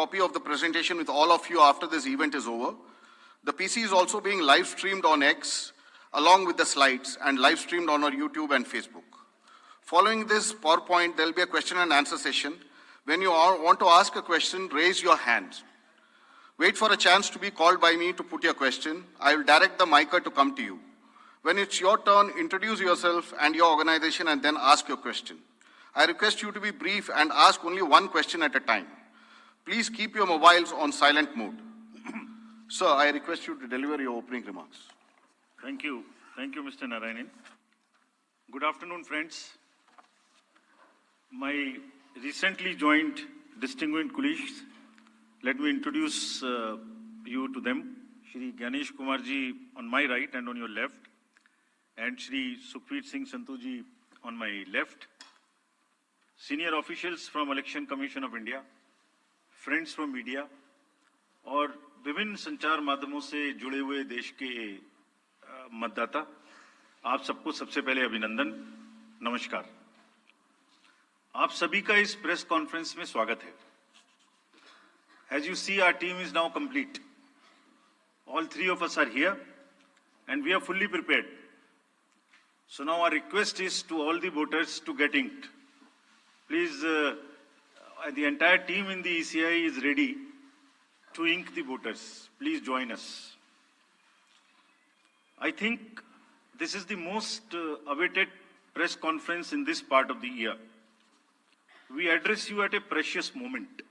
copy of the presentation with all of you after this event is over. The PC is also being live streamed on X along with the slides and live streamed on our YouTube and Facebook. Following this PowerPoint, there will be a question and answer session. When you all want to ask a question, raise your hand. Wait for a chance to be called by me to put your question. I will direct the micer to come to you. When it's your turn, introduce yourself and your organization and then ask your question. I request you to be brief and ask only one question at a time. Please keep your mobiles on silent mode. Sir, I request you to deliver your opening remarks. Thank you. Thank you, Mr. Narayanan. Good afternoon, friends. My recently joined distinguished colleagues, let me introduce you to them. Shri Ganesh Kumar ji on my right and on your left, and Shri Sukhpreet Singh Sandhu ji on my left. Senior officials from Election Commission of India, friends from media, और विभिन्न संचार माध्यमों से जुड़े हुए देश के मतदाता, आप सबको सबसे पहले अभिनंदन, नमस्कार। आप सभी का इस प्रेस कॉन्फ्रेंस में स्वागत है। As you see, our team is now complete. All three of us are here and we are fully prepared. So now our request is to all the voters to get inked. Please, the entire team in the ECI is ready to ink the voters. Please join us. I think this is the most awaited press conference in this part of the year. We address you at a precious moment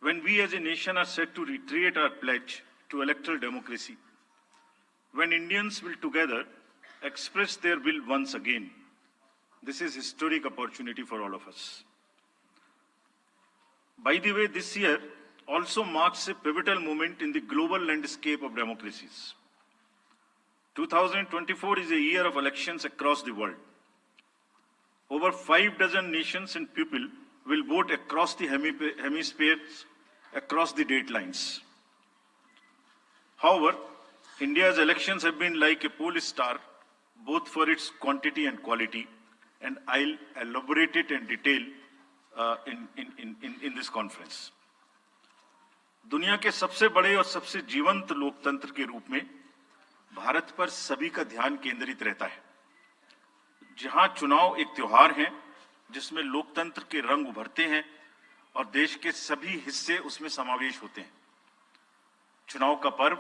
when we as a nation are set to reiterate our pledge to electoral democracy, when Indians will together express their will once again. This is historic opportunity for all of us. By the way, this year also marks a pivotal moment in the global landscape of democracies. 2024 is a year of elections across the world. Over 6 nations and people will vote across the hemispheres, across the date lines. However, India's elections have been like a pole star, both for its quantity and quality, and I'll elaborate it in detail in this conference. दुनिया के सबसे बड़े और सबसे जीवंत लोकतंत्र के रूप में भारत पर सभी का ध्यान केंद्रित रहता है, जहां चुनाव एक त्योहार है जिसमें लोकतंत्र के रंग उभरते हैं और देश के सभी हिस्से उसमें समावेश होते हैं। चुनाव का पर्व,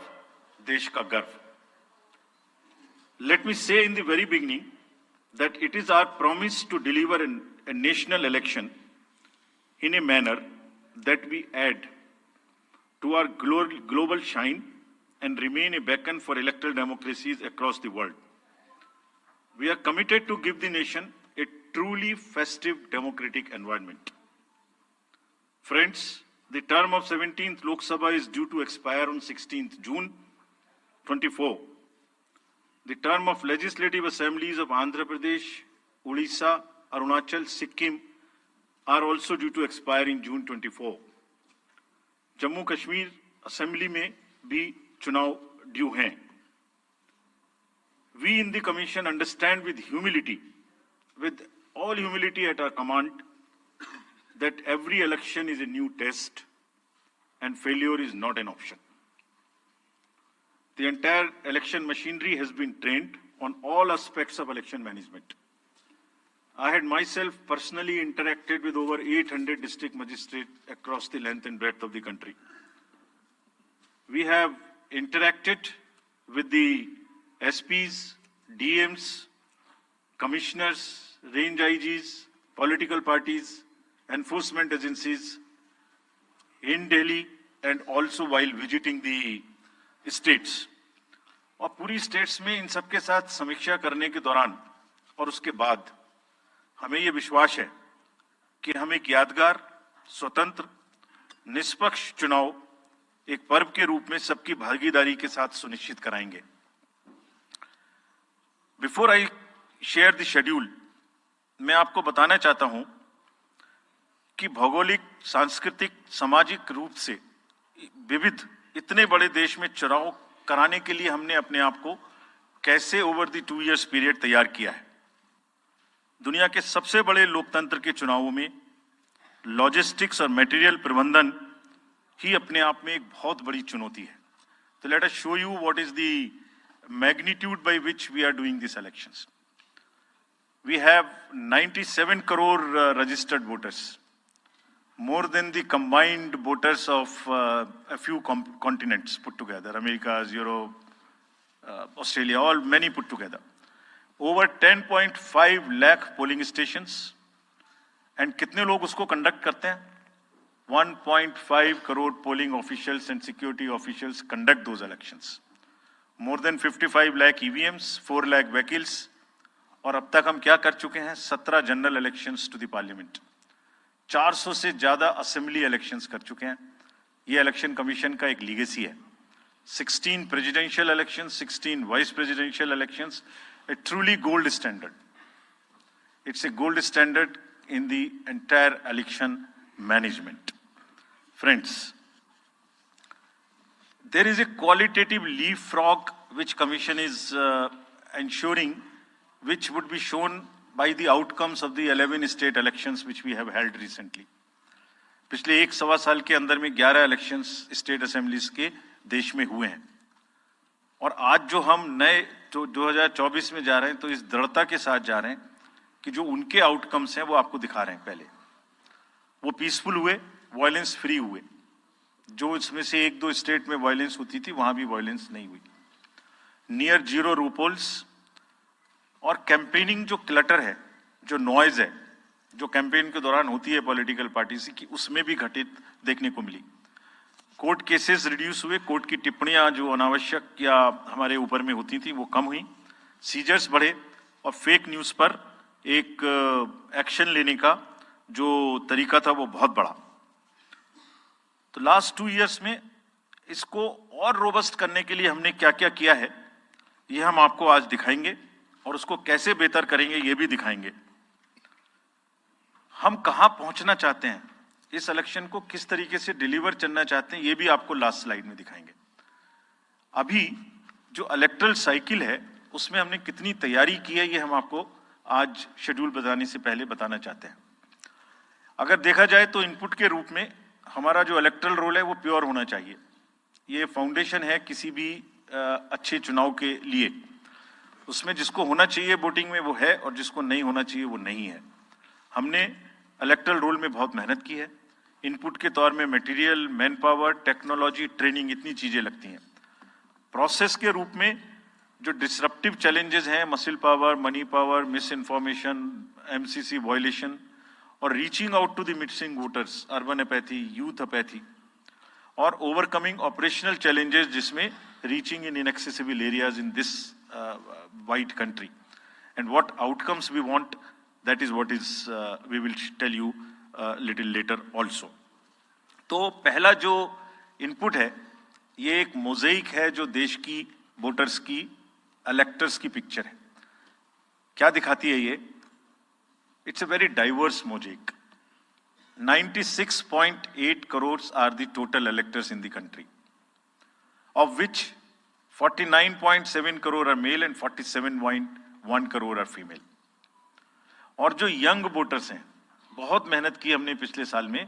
देश का गर्व। Let me say in the very beginning that it is our promise to deliver a national election in a manner that we add to our global shine and remain a beacon for electoral democracies across the world. We are committed to give the nation a truly festive democratic environment. Friends, the term of 17th Lok Sabha is due to expire on 16th June 24. The term of legislative assemblies of Andhra Pradesh, Odisha, Arunachal, Sikkim are also due to expire in June 24. Jammu Kashmir assembly में भी चुनाव due हैं। We in the Commission understand with all humility at our command, that every election is a new test and failure is not an option. The entire election machinery has been trained on all aspects of election management. I had myself personally interacted with over 800 district magistrates across the length and breadth of the country. We have interacted with the SPs, DMs, commissioners, range IGs, political parties, enforcement agencies in Delhi and also while visiting the states. और पूरी states में इन सबके साथ समीक्षा करने के दौरान और उसके बाद हमें ये विश्वास है कि हम एक यादगार, स्वतंत्र, निष्पक्ष चुनाव एक पर्व के रूप में सबकी भागीदारी के साथ सुनिश्चित कराएंगे। Before I share the schedule, मैं आपको बताना चाहता हूं कि भौगोलिक, सांस्कृतिक, सामाजिक रूप से विविध इतने बड़े देश में चुनाव कराने के लिए हमने अपने आप को कैसे ओवर द 2 इयर्स पीरियड तैयार किया है। दुनिया के सबसे बड़े लोकतंत्र के चुनावों में लॉजिस्टिक्स और मटेरियल प्रबंधन ही अपने आप में एक बहुत बड़ी चुनौती है। तो let us show you what is the magnitude by which we are doing this elections. We have 97 crore registered voters, more than the combined voters of a few continents put together, America, Europe, Australia, all many put together. Over 10.5 lakh polling stations, and कितने लोग उसको conduct करते हैं? 1.5 crore polling officials and security officials conduct those elections. More than 55 lakh EVMs, 4 lakh vehicles, और अब तक हम क्या कर चुके हैं? 17 general elections to the parliament, 400 से ज्यादा असेंबली इलेक्शंस कर चुके हैं। ये इलेक्शन कमीशन का एक लीगेसी है। 16 presidential elections, 16 vice presidential elections, A truly gold standard. It's a gold standard in the entire election management. Friends, there is a qualitative leapfrog which commission is ensuring, which would be shown by the outcomes of the 11 state elections which we have held recently. पिछले 1.25 साल के अंदर में 11 elections state assemblies के देश में हुए हैं, और आज जो हम नए जो 2024 में जा रहे हैं, तो इस दृढ़ता के साथ जा रहे हैं कि जो उनके आउटकम्स हैं वो आपको दिखा रहे हैं। पहले वो पीसफुल हुए, वायलेंस फ्री हुए। जो इसमें से 1-2 स्टेट में वायलेंस होती थी, वहां भी वायलेंस नहीं हुई। नियर जीरो रूपोल्स, और कैंपेनिंग जो क्लटर है, जो नॉइज है, जो कैंपेन के दौरान होती है पॉलिटिकल पार्टी से, कि उसमें भी घटित देखने को मिली। कोर्ट केसेस रिड्यूस हुए, कोर्ट की टिप्पणियां जो अनावश्यक या हमारे ऊपर में होती थी वो कम हुई। सीजर्स बढ़े, और फेक न्यूज पर एक एक्शन लेने का जो तरीका था वो बहुत बढ़ा। तो लास्ट 2 इयर्स में इसको और रोबस्ट करने के लिए हमने क्या क्या किया है, ये हम आपको आज दिखाएंगे, और उसको कैसे बेहतर करेंगे ये भी दिखाएंगे। हम कहां पहुंचना चाहते हैं, इस इलेक्शन को किस तरीके से डिलीवर करना चाहते हैं, ये भी आपको लास्ट स्लाइड में दिखाएंगे। अभी जो इलेक्टरल साइकिल है उसमें हमने कितनी तैयारी की है, ये हम आपको आज शेड्यूल बताने से पहले बताना चाहते हैं। अगर देखा जाए तो इनपुट के रूप में हमारा जो इलेक्टरल रोल है वो प्योर होना चाहिए। ये फाउंडेशन है किसी भी अच्छे चुनाव के लिए। उसमें जिसको होना चाहिए वोटिंग में वो है, और जिसको नहीं होना चाहिए वो नहीं है। हमने इलेक्टरल रोल में बहुत मेहनत की है। इनपुट के तौर में material, man power, technology, training, इतनी चीजें लगती हैं। प्रोसेस के रूप में जो डिसरप्टिव चैलेंजेस हैं, muscle power, money power, misinformation, MCC violation, और reaching out to the missing voters, urban apathy, youth apathy, और ओवरकमिंग ऑपरेशनल चैलेंजेस जिसमें reaching in inaccessible areas in this wide country, and what outcomes we want, that is what is we will tell you little later also. तो पहला जो input है ये एक mosaic है जो देश की वोटर्स की, इलेक्टर्स की पिक्चर है। क्या दिखाती है ये? It's a very diverse mosaic. 96.8 crores are the total electors in the country, of which 49.7 crore are male and 47.1 crore are female. और जो यंग वोटर्स हैं, बहुत मेहनत की हमने पिछले साल में,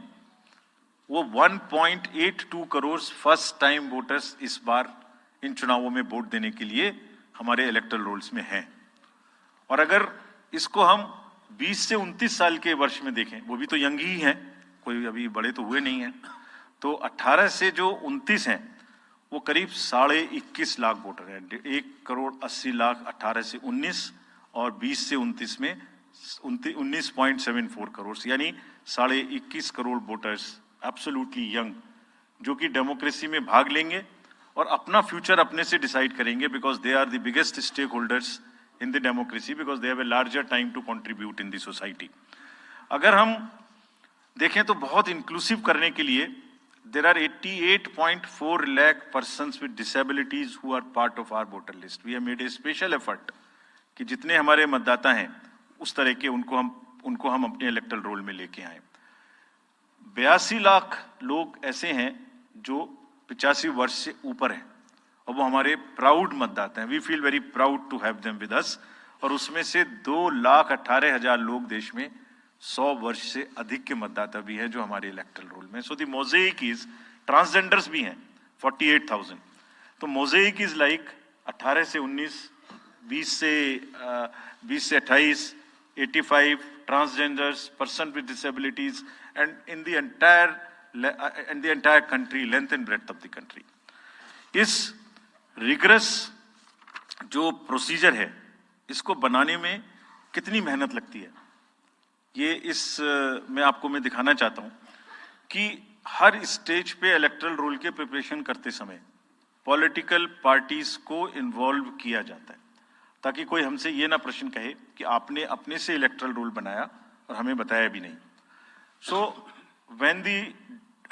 वो 1.82 करोड़ फर्स्ट टाइम वोटर्स इस बार इन चुनावों में वोट देने के लिए हमारे इलेक्टरल रोल्स में हैं। और अगर इसको हम 20 से 29 साल के वर्ष में देखें, वो भी तो यंग ही हैं, कोई अभी बड़े तो हुए नहीं हैं, तो 18 से जो 29 हैं वो करीब 21.5 लाख वोटर हैं। 1.80 करोड़ 18 से 19, और 20 से 29 में 19.74 करोड़, यानी 21.5 करोड़ वोटर्स एब्सोल्युटली यंग, जो कि डेमोक्रेसी में भाग लेंगे और अपना फ्यूचर अपने से डिसाइड करेंगे, because they are the biggest stake holders in the democracy, because they have a larger time to contribute in the society. अगर हम देखें तो बहुत इंक्लूसिव करने के लिए there are 88.4 lakh persons with disabilities who are part of our voter list. We have made a special effort कि जितने हमारे मतदाता हैं उस तरह के उनको हम अपने इलेक्टरल रोल में लेके आए। 82 लाख लोग ऐसे हैं जो 85 वर्ष से ऊपर हैं, और वो हमारे प्राउड मतदाता हैं। We feel very proud to have them with us. और उसमें से 2,18,000 लोग देश में 100 वर्ष से अधिक के मतदाता भी हैं जो हमारे इलेक्टरल रोल में। So the mosaic is transgenders भी हैं 48,000। तो मोज़ेक इज लाइक 18 से 19, 20 से 28, 85 transgenders, person with disabilities, and in the entire country, length and breadth of the country. इस rigorous जो प्रोसीजर है, इसको बनाने में कितनी मेहनत लगती है, ये मैं आपको दिखाना चाहता हूं कि हर स्टेज पे इलेक्टरल रोल के प्रिपरेशन करते समय पॉलिटिकल पार्टीज को इन्वॉल्व किया जाता है, ताकि कोई हमसे ये ना प्रश्न कहे कि आपने अपने से इलेक्टरल रोल बनाया और हमें बताया भी नहीं। So when the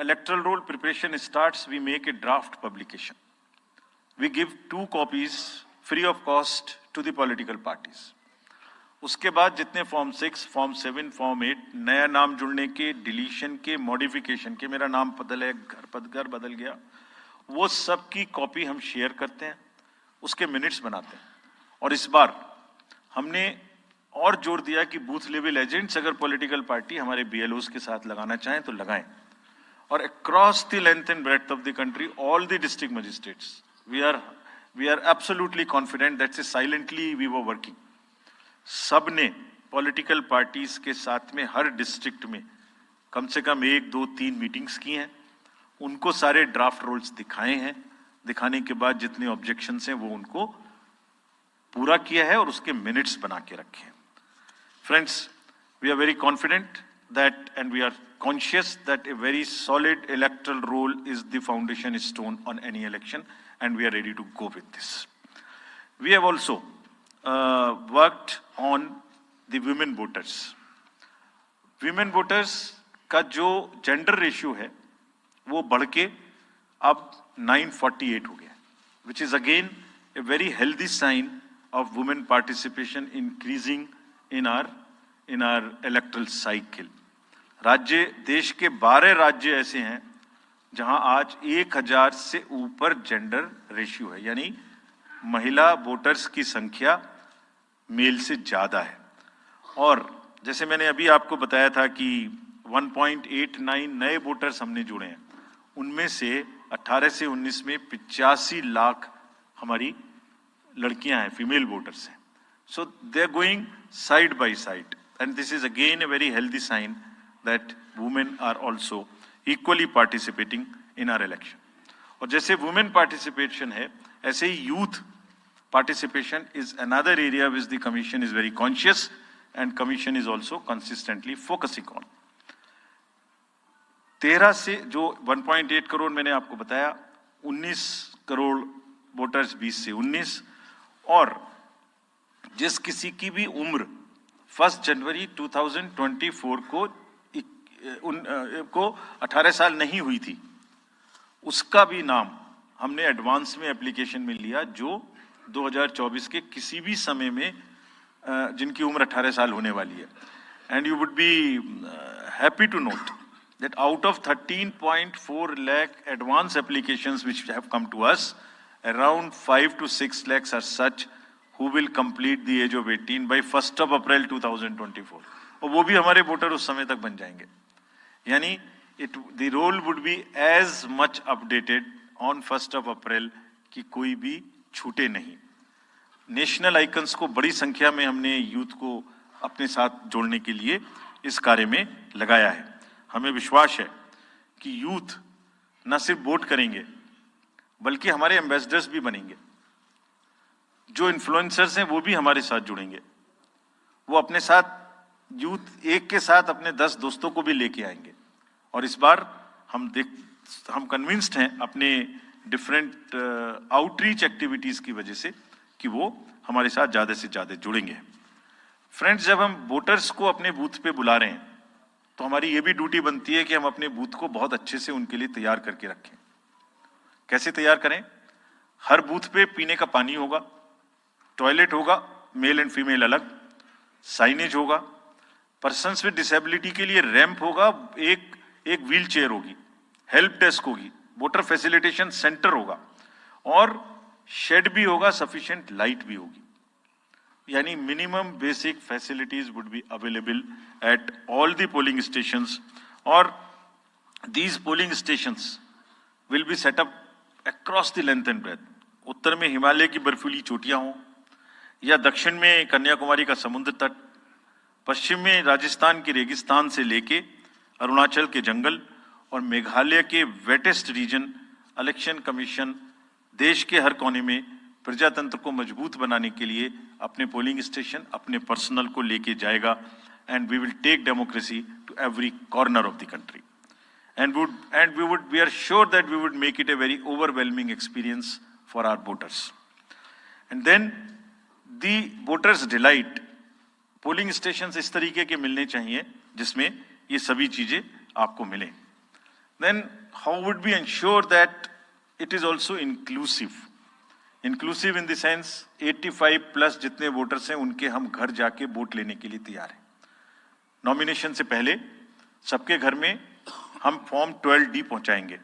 electoral roll preparation starts, we make a draft publication, we give 2 copies free of cost to the political parties. उसके बाद जितने फॉर्म 6, फॉर्म 7, फॉर्म 8, नया नाम जुड़ने के, डिलीशन के, मॉडिफिकेशन के, मेरा नाम घर बदल गया, वो सब की कॉपी हम शेयर करते हैं, उसके मिनट्स बनाते हैं। और इस बार हमने और जोर दिया कि बूथ लेवल एजेंट्स अगर पॉलिटिकल पार्टी हमारे BLOs के साथ लगाना चाहें तो लगाएं। और across the length and breadth of the country, all the district magistrates, we are absolutely confident that silently we were working. सबने पॉलिटिकल पार्टीज के साथ में हर डिस्ट्रिक्ट में कम से कम 1, 2, 3 मीटिंग्स की हैं, उनको सारे ड्राफ्ट रोल्स दिखाए हैं, दिखाने के बाद जितने ऑब्जेक्शंस हैं वो उनको पूरा किया है और उसके मिनट्स बना के रखे हैं। Friends, we are very confident that and we are conscious that a very solid electoral roll is the foundation stone on any election and we are ready to go with this. We have also worked on the women voters. Women voters का जो gender ratio है वो बढ़ के अब 948 हो गया, which is again a very healthy sign of women participation increasing in our electoral cycle. राज्य, देश के 12 राज्य ऐसे हैं जहां आज 1000 से ऊपर जेंडर रेशियो है, यानी महिला वोटर्स की संख्या मेल से ज्यादा है। और जैसे मैंने अभी आपको बताया था कि 1.89 नए वोटर्स हमने जुड़े हैं, उनमें से 18 से 19 में 85 लाख हमारी लड़कियां हैं, फीमेल वोटर्स हैं। So they are going side by side and this is again a very healthy sign that women are also equally participating in our election. और जैसे वुमेन पार्टिसिपेशन है, ऐसे ही youth participation is another area which the commission is very conscious and commission is also consistently focusing on. 13 से जो 1.8 करोड़ मैंने आपको बताया, 19 करोड़ वोटर्स 20 से 19, और जिस किसी की भी उम्र 1 जनवरी 2024 को 18 साल नहीं हुई थी, उसका भी नाम हमने एडवांस में एप्लीकेशन में लिया, जो 2024 के किसी भी समय में जिनकी उम्र 18 साल होने वाली है। And you would be happy to note that out of 13.4 lakh advance applications which have come to us, around 5 to 6 lakhs are such who will complete the age of 18 by 1st of April 2024. और वो भी हमारे voter उस समय तक बन जाएंगे। यानी the roll would be as much updated on 1st of April कि कोई भी छूटे नहीं। नेशनल आइकन्स को बड़ी संख्या में हमने यूथ को अपने साथ जोड़ने के लिए इस कार्य में लगाया है। हमें विश्वास है कि यूथ न सिर्फ वोट करेंगे बल्कि हमारे एम्बेसडर्स भी बनेंगे। जो इन्फ्लुएंसर्स हैं वो भी हमारे साथ जुड़ेंगे, वो अपने साथ यूथ एक के साथ अपने 10 दोस्तों को भी लेके आएंगे। और इस बार हम कन्विंस्ड हैं अपने डिफरेंट आउटरीच एक्टिविटीज की वजह से कि वो हमारे साथ ज्यादा से ज्यादा जुड़ेंगे। फ्रेंड्स, जब हम वोटर्स को अपने बूथ पे बुला रहे हैं तो हमारी ये भी ड्यूटी बनती है कि हम अपने बूथ को बहुत अच्छे से उनके लिए तैयार करके रखें। कैसे तैयार करें? हर बूथ पे पीने का पानी होगा, टॉयलेट होगा, मेल एंड फीमेल अलग, साइनेज होगा, पर्सन्स विद डिसेबिलिटी के लिए रैंप होगा, एक व्हील चेयर होगी, हेल्प डेस्क होगी, वोटर फैसिलिटेशन सेंटर होगा और शेड भी होगा, सफिशिएंट लाइट भी होगी। यानी minimum basic facilities would be available at all the polling stations. और these polling stations will be set up across the length and breadth. उत्तर में हिमालय की बर्फीली चोटियां हों, या दक्षिण में कन्याकुमारी का समुद्र तट, पश्चिम में राजस्थान के रेगिस्तान से लेके अरुणाचल के जंगल और मेघालय के वेटेस्ट रीजन, इलेक्शन कमीशन देश के हर कोने में प्रजातंत्र को मजबूत बनाने के लिए अपने पोलिंग स्टेशन, अपने पर्सनल को लेके जाएगा, and we will take democracy to every corner of the country, and we are sure that we would make it a very overwhelming experience for our voters. And then the voters delight, polling station इस तरीके के मिलने चाहिए जिसमें ये सभी चीजें आपको मिले. Then how would we ensure that it is also inclusive? Inclusive in the sense 85 plus जितने वोटर्स हैं उनके हम घर जाके वोट लेने के लिए तैयार हैं. नॉमिनेशन से पहले सबके घर में हम फॉर्म 12D पहुंचाएंगे.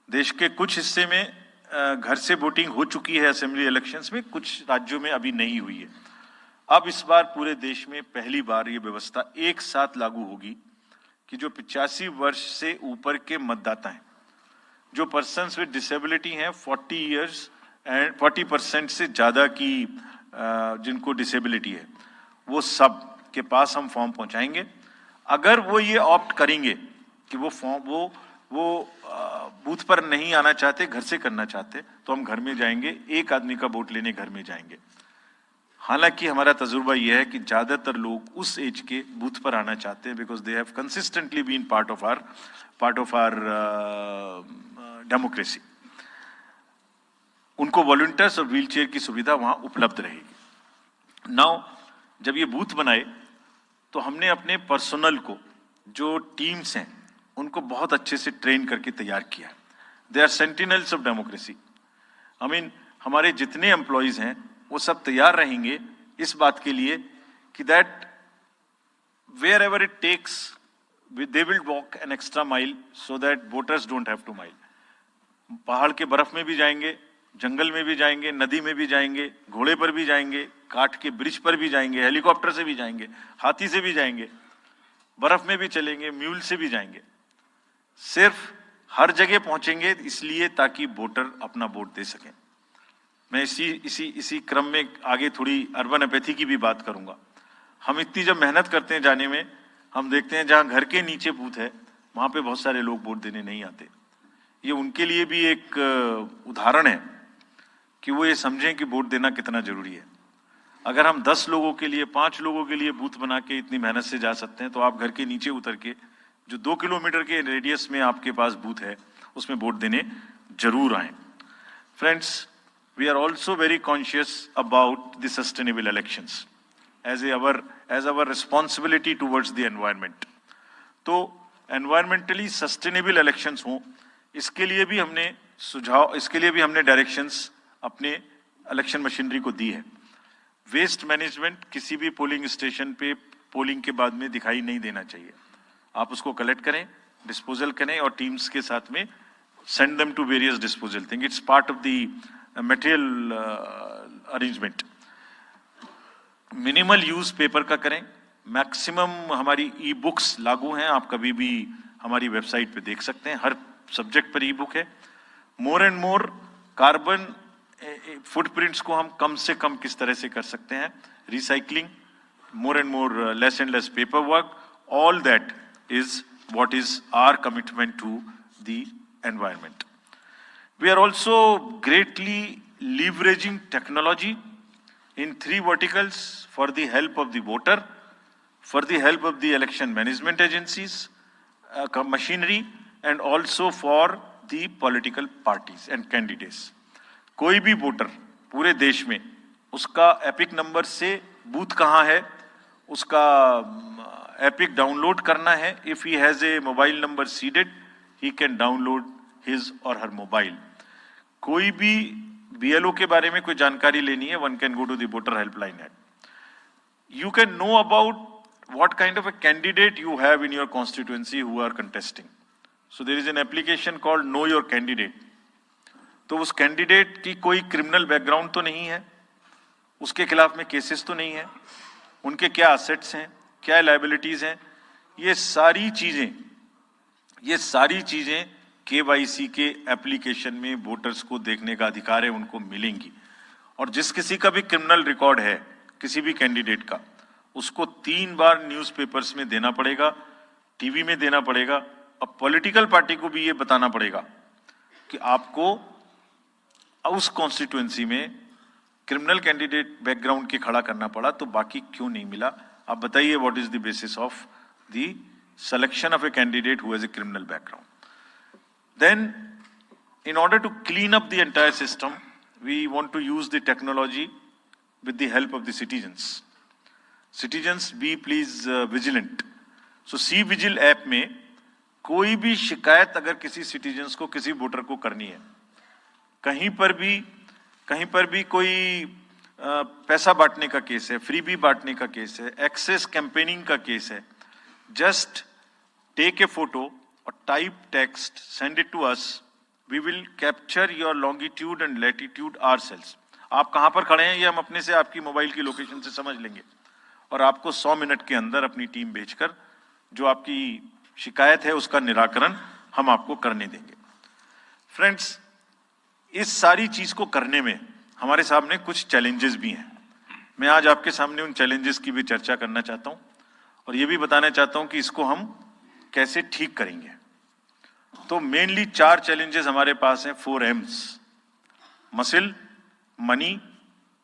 देश के कुछ हिस्से में घर से वोटिंग हो चुकी है असेंबली इलेक्शंस में, कुछ राज्यों में अभी नहीं हुई है. अब इस बार पूरे देश में पहली बार ये व्यवस्था एक साथ लागू होगी कि जो 85 वर्ष से ऊपर के मतदाता हैं, जो पर्सन्स विद डिसेबिलिटी हैं, 40 इयर्स एंड 40% से ज्यादा की जिनको डिसेबिलिटी है, वो सब के पास हम फॉर्म पहुंचाएंगे. अगर वो ये ऑप्ट करेंगे कि वो फॉर्म वो बूथ पर नहीं आना चाहते, घर से करना चाहते, तो हम घर में जाएंगे, एक आदमी का वोट लेने घर में जाएंगे. हालांकि हमारा तजुर्बा यह है कि ज्यादातर लोग उस एज के बूथ पर आना चाहते हैं, because they have consistently been part of our democracy. उनको वॉलंटियर्स और व्हील चेयर की सुविधा वहां उपलब्ध रहेगी. नाउ जब ये बूथ बनाए तो हमने अपने पर्सनल को, जो टीम्स हैं, उनको बहुत अच्छे से ट्रेन करके तैयार किया. They are sentinels of democracy. I mean हमारे जितने एम्प्लॉइज हैं वो सब तैयार रहेंगे इस बात के लिए कि that wherever it takes they will walk an extra mile so that voters don't have to mile. पहाड़ के बर्फ में भी जाएंगे, जंगल में भी जाएंगे, नदी में भी जाएंगे, घोड़े पर भी जाएंगे, काठ के ब्रिज पर भी जाएंगे, हेलीकॉप्टर से भी जाएंगे, हाथी से भी जाएंगे, बर्फ में भी चलेंगे, म्यूल से भी जाएंगे. सिर्फ हर जगह पहुंचेंगे इसलिए ताकि वोटर अपना वोट दे सकें. मैं इसी क्रम में आगे थोड़ी अर्बन एपैथी की भी बात करूंगा. हम इतनी जब मेहनत करते हैं जाने में, हम देखते हैं जहां घर के नीचे बूथ है वहां पे बहुत सारे लोग वोट देने नहीं आते. ये उनके लिए भी एक उदाहरण है कि वो ये समझें कि वोट देना कितना जरूरी है. अगर हम 10 लोगों के लिए, 5 लोगों के लिए बूथ बना के इतनी मेहनत से जा सकते हैं, तो आप घर के नीचे उतर के जो 2 किलोमीटर के रेडियस में आपके पास बूथ है उसमें वोट देने जरूर आए. Friends, we are also very conscious about the sustainable elections as our responsibility towards the environment. तो environmentally sustainable elections हों, इसके लिए भी हमने डायरेक्शंस अपने इलेक्शन मशीनरी को दी है. वेस्ट मैनेजमेंट किसी भी पोलिंग स्टेशन पे पोलिंग के बाद में दिखाई नहीं देना चाहिए. आप उसको कलेक्ट करें, डिस्पोजल करें और टीम्स के साथ में send them to various disposal thing. It's part of the material arrangement. Minimal use paper का करें. मैक्सिमम हमारी ई बुक्स लागू हैं, आप कभी भी हमारी वेबसाइट पे देख सकते हैं, हर सब्जेक्ट पर ई बुक है. मोर एंड मोर कार्बन फुटप्रिंट्स को हम कम से कम किस तरह से कर सकते हैं. Recycling, more and more less and less paper work, all that is what is our commitment to the environment. We are also greatly leveraging technology in 3 verticals for the help of the voter, for the help of the election management agencies, machinery, and also for the political parties and candidates. कोई भी voter पूरे देश में उसका epic number से booth कहाँ है, उसका एपिक डाउनलोड करना है. If he has a mobile number seeded, he can download his or her mobile. कोई भी बीएलओ के बारे में कोई जानकारी लेनी है, one can go to the voter helpline app. You can know about what kind of a candidate you have in your constituency who are contesting. So there is an application called Know Your Candidate. तो उस candidate की कोई criminal background तो नहीं है, उसके खिलाफ में केसेस तो नहीं है, उनके क्या असेट्स हैं, क्या लायबिलिटीज हैं, ये सारी चीजें KYC के एप्लीकेशन में वोटर्स को देखने का अधिकार है, उनको मिलेंगी। और जिस किसी का भी क्रिमिनल रिकॉर्ड है किसी भी कैंडिडेट का, उसको 3 बार न्यूज़पेपर्स में देना पड़ेगा, टीवी में देना पड़ेगा, और पॉलिटिकल पार्टी को भी ये बताना पड़ेगा कि आपको उस कॉन्स्टिट्यूएंसी में क्रिमिनल कैंडिडेट बैकग्राउंड के खड़ा करना पड़ा तो बाकी क्यों नहीं मिला। आप बताइए, what is the basis of the selection of a candidate who has a criminal background. Then, in order to clean up the entire system, we want to use the technology with the help of the citizens. Citizens, be please vigilant. So, C-Vigil app में कोई भी शिकायत अगर किसी citizens को, किसी voter को करनी है, कहीं पर भी कोई पैसा बांटने का केस है, फ्रीबी बांटने का केस है, एक्सेस कैंपेनिंग का केस है, just take a photo or type text, send it to us. We will capture your longitude and latitude ourselves. आप कहां पर खड़े हैं ये हम अपने से आपकी मोबाइल की लोकेशन से समझ लेंगे और आपको 100 मिनट के अंदर अपनी टीम भेजकर जो आपकी शिकायत है उसका निराकरण हम आपको करने देंगे। फ्रेंड्स, इस सारी चीज को करने में हमारे सामने कुछ चैलेंजेस भी हैं। मैं आज आपके सामने उन चैलेंजेस की भी चर्चा करना चाहता हूं और ये भी बताना चाहता हूं कि इसको हम कैसे ठीक करेंगे। तो मेनली 4 चैलेंजेस हमारे पास हैं, 4 M's: muscle, money,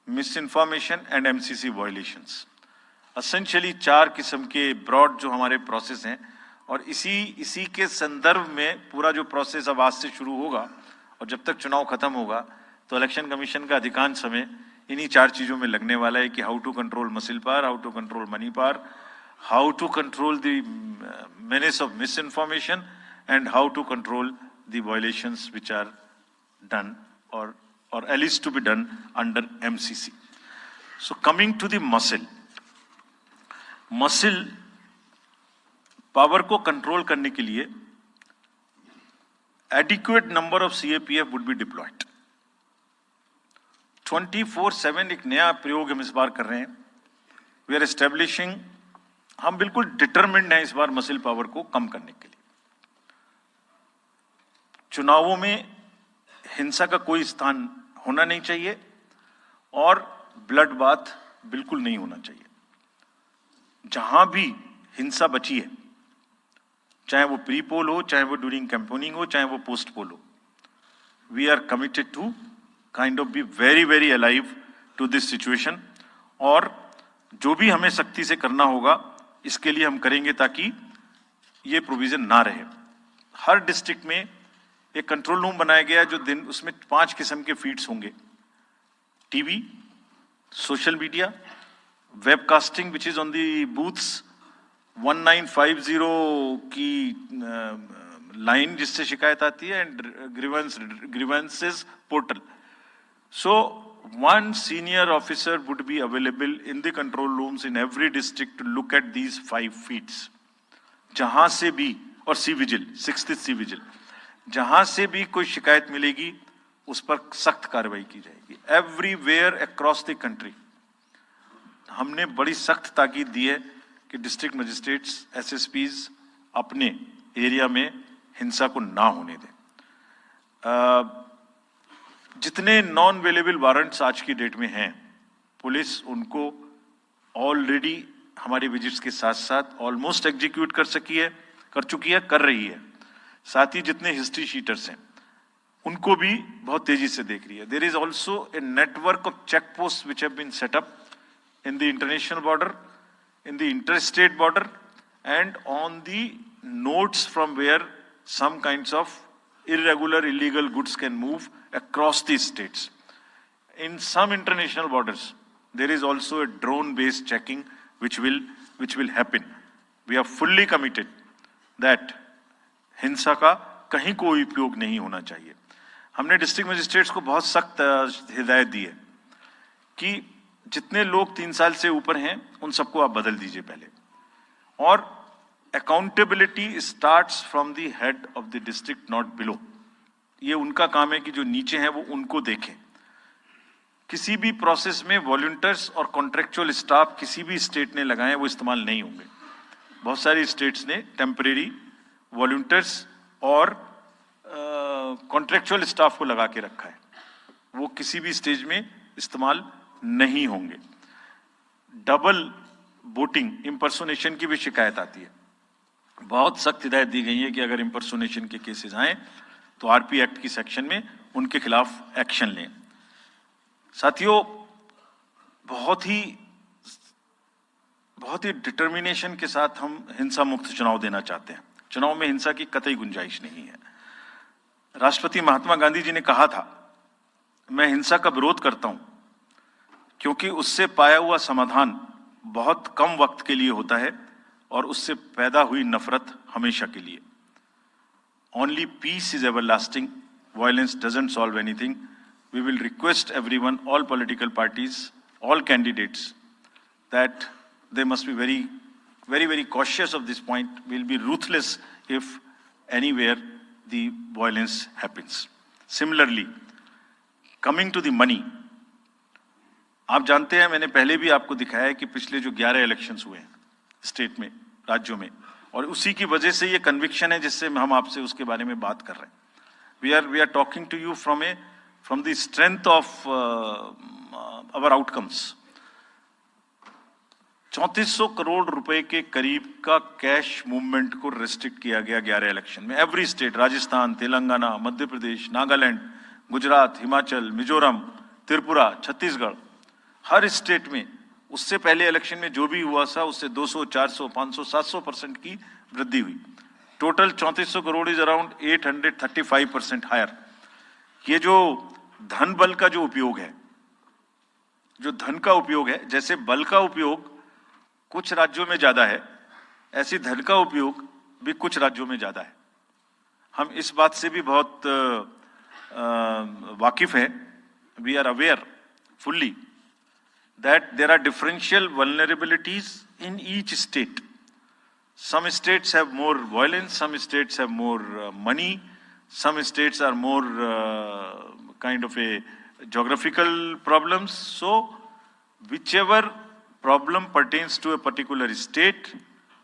miss information and MCC violations. Essentially 4 किस्म के ब्रॉड जो हमारे प्रोसेस हैं और इसी के संदर्भ में पूरा जो प्रोसेस अब आज से शुरू होगा और जब तक चुनाव खत्म होगा तो इलेक्शन कमीशन का अधिकांश समय इन्हीं 4 चीजों में लगने वाला है कि how to control muscle power, how to control money power, how to control the menace of misinformation, and how to control the violations which are done or alleged to be done under MCC. So coming to the muscle power को control करने के लिए adequate number of CAPF would be deployed. 24/7 एक नया प्रयोग हम इस बार कर रहे हैं। We are establishing, हम बिल्कुल डिटरमिन्ड हैं इस बार मसिल पावर को कम करने के लिए। चुनावों में हिंसा का कोई स्थान होना नहीं चाहिए और ब्लड बाथ बिल्कुल नहीं होना चाहिए। जहां भी हिंसा बची है, चाहे वो प्री पोल हो, चाहे वो ड्यूरिंग कैंपेनिंग हो, चाहे वो पोस्ट पोल हो, we are committed to kind of be very very alive to this situation. और जो भी हमें सख्ती से करना होगा इसके लिए हम करेंगे ताकि ये प्रोविजन ना रहे। हर डिस्ट्रिक्ट में एक कंट्रोल रूम बनाया गया जो दिन उसमें 5 किस्म के फीड्स होंगे: TV, social media, webcasting which is on the booths, 1950 की लाइन जिससे शिकायत आती है, and grievances portal. So one senior officer would be available in the control rooms in every district to look at these 5 feeds. जहां से भी, और C-Vigil, 6th C-Vigil, जहां से भी कोई शिकायत मिलेगी उस पर सख्त कार्रवाई की जाएगी। एवरीवेयर अक्रॉस द कंट्री हमने बड़ी सख्त ताकीद दी है कि डिस्ट्रिक्ट मजिस्ट्रेट्स, SSPs अपने एरिया में हिंसा को ना होने दें। जितने नॉन अवेलेबल वारंट्स आज की डेट में हैं, पुलिस उनको ऑलरेडी हमारे विजिट्स के साथ साथ ऑलमोस्ट एग्जीक्यूट कर चुकी है, कर रही है। साथ ही जितने हिस्ट्री शीटर्स हैं उनको भी बहुत तेजी से देख रही है। There is also a network of check post which have been set up in the international border, in the interstate border, and on the notes from where some kinds of irregular illegal goods can move across these states. In some international borders there is also a drone based checking which will happen. We are fully committed that हिंसा का कहीं कोई उपयोग नहीं होना चाहिए। हमने district magistrates को बहुत सख्त हिदायत दी है कि जितने लोग 3 साल से ऊपर हैं उन सबको आप बदल दीजिए पहले, और accountability starts from the head of the district, not below. ये उनका काम है कि जो नीचे हैं वो उनको देखें। किसी भी प्रोसेस में वॉलंटियर्स और कॉन्ट्रेक्चुअल स्टाफ किसी भी स्टेट ने लगाए वो इस्तेमाल नहीं होंगे। बहुत सारी स्टेट्स ने टेम्परेरी वॉलंटियर्स और कॉन्ट्रेक्चुअल स्टाफ को लगा के रखा है, वो किसी भी स्टेज में इस्तेमाल नहीं होंगे। डबल वोटिंग, इम्पर्सोनेशन की भी शिकायत आती है। बहुत सख्त हिदायत दी गई है कि अगर इम्पर्सोनेशन के केसेस आए तो आरपी एक्ट की सेक्शन में उनके खिलाफ एक्शन लें। साथियों, बहुत ही डिटर्मिनेशन के साथ हम हिंसा मुक्त चुनाव देना चाहते हैं। चुनाव में हिंसा की कतई गुंजाइश नहीं है। राष्ट्रपति महात्मा गांधी जी ने कहा था, मैं हिंसा का विरोध करता हूं क्योंकि उससे पाया हुआ समाधान बहुत कम वक्त के लिए होता है और उससे पैदा हुई नफरत हमेशा के लिए। Only peace is everlasting. Violence doesn't solve anything. We will request everyone, all political parties, all candidates, that they must be very, very, very cautious of this point. We'll be ruthless if anywhere the violence happens. Similarly, coming to the money, आप जानते हैं, मैंने पहले भी आपको दिखाया है कि पिछले जो 11 इलेक्शंस हुए हैं स्टेट में, राज्यों में, और उसी की वजह से ये कन्विक्शन है जिससे हम आपसे उसके बारे में बात कर रहे हैं। We are talking to you from the strength of our outcomes. 3400 crore रुपए के करीब का कैश मूवमेंट को रेस्ट्रिक्ट किया गया 11 इलेक्शन में। एवरी स्टेट, राजस्थान, तेलंगाना, मध्य प्रदेश, नागालैंड, गुजरात, हिमाचल, मिजोरम, त्रिपुरा, छत्तीसगढ़, हर स्टेट में उससे पहले इलेक्शन में जो भी हुआ था उससे 200, 400, 500, 700% की वृद्धि हुई। Total 3400 crore is around 835% higher. ये जो धन बल का जो उपयोग है, जो धन का उपयोग है, जैसे बल का उपयोग कुछ राज्यों में ज्यादा है, ऐसी धन का उपयोग भी कुछ राज्यों में ज्यादा है। हम इस बात से भी बहुत वाकिफ हैं। We are aware fully that there are differential vulnerabilities in each state. Some states have more violence, some states have more money, some states are more kind of a geographical problems. So whichever problem pertains to a particular state,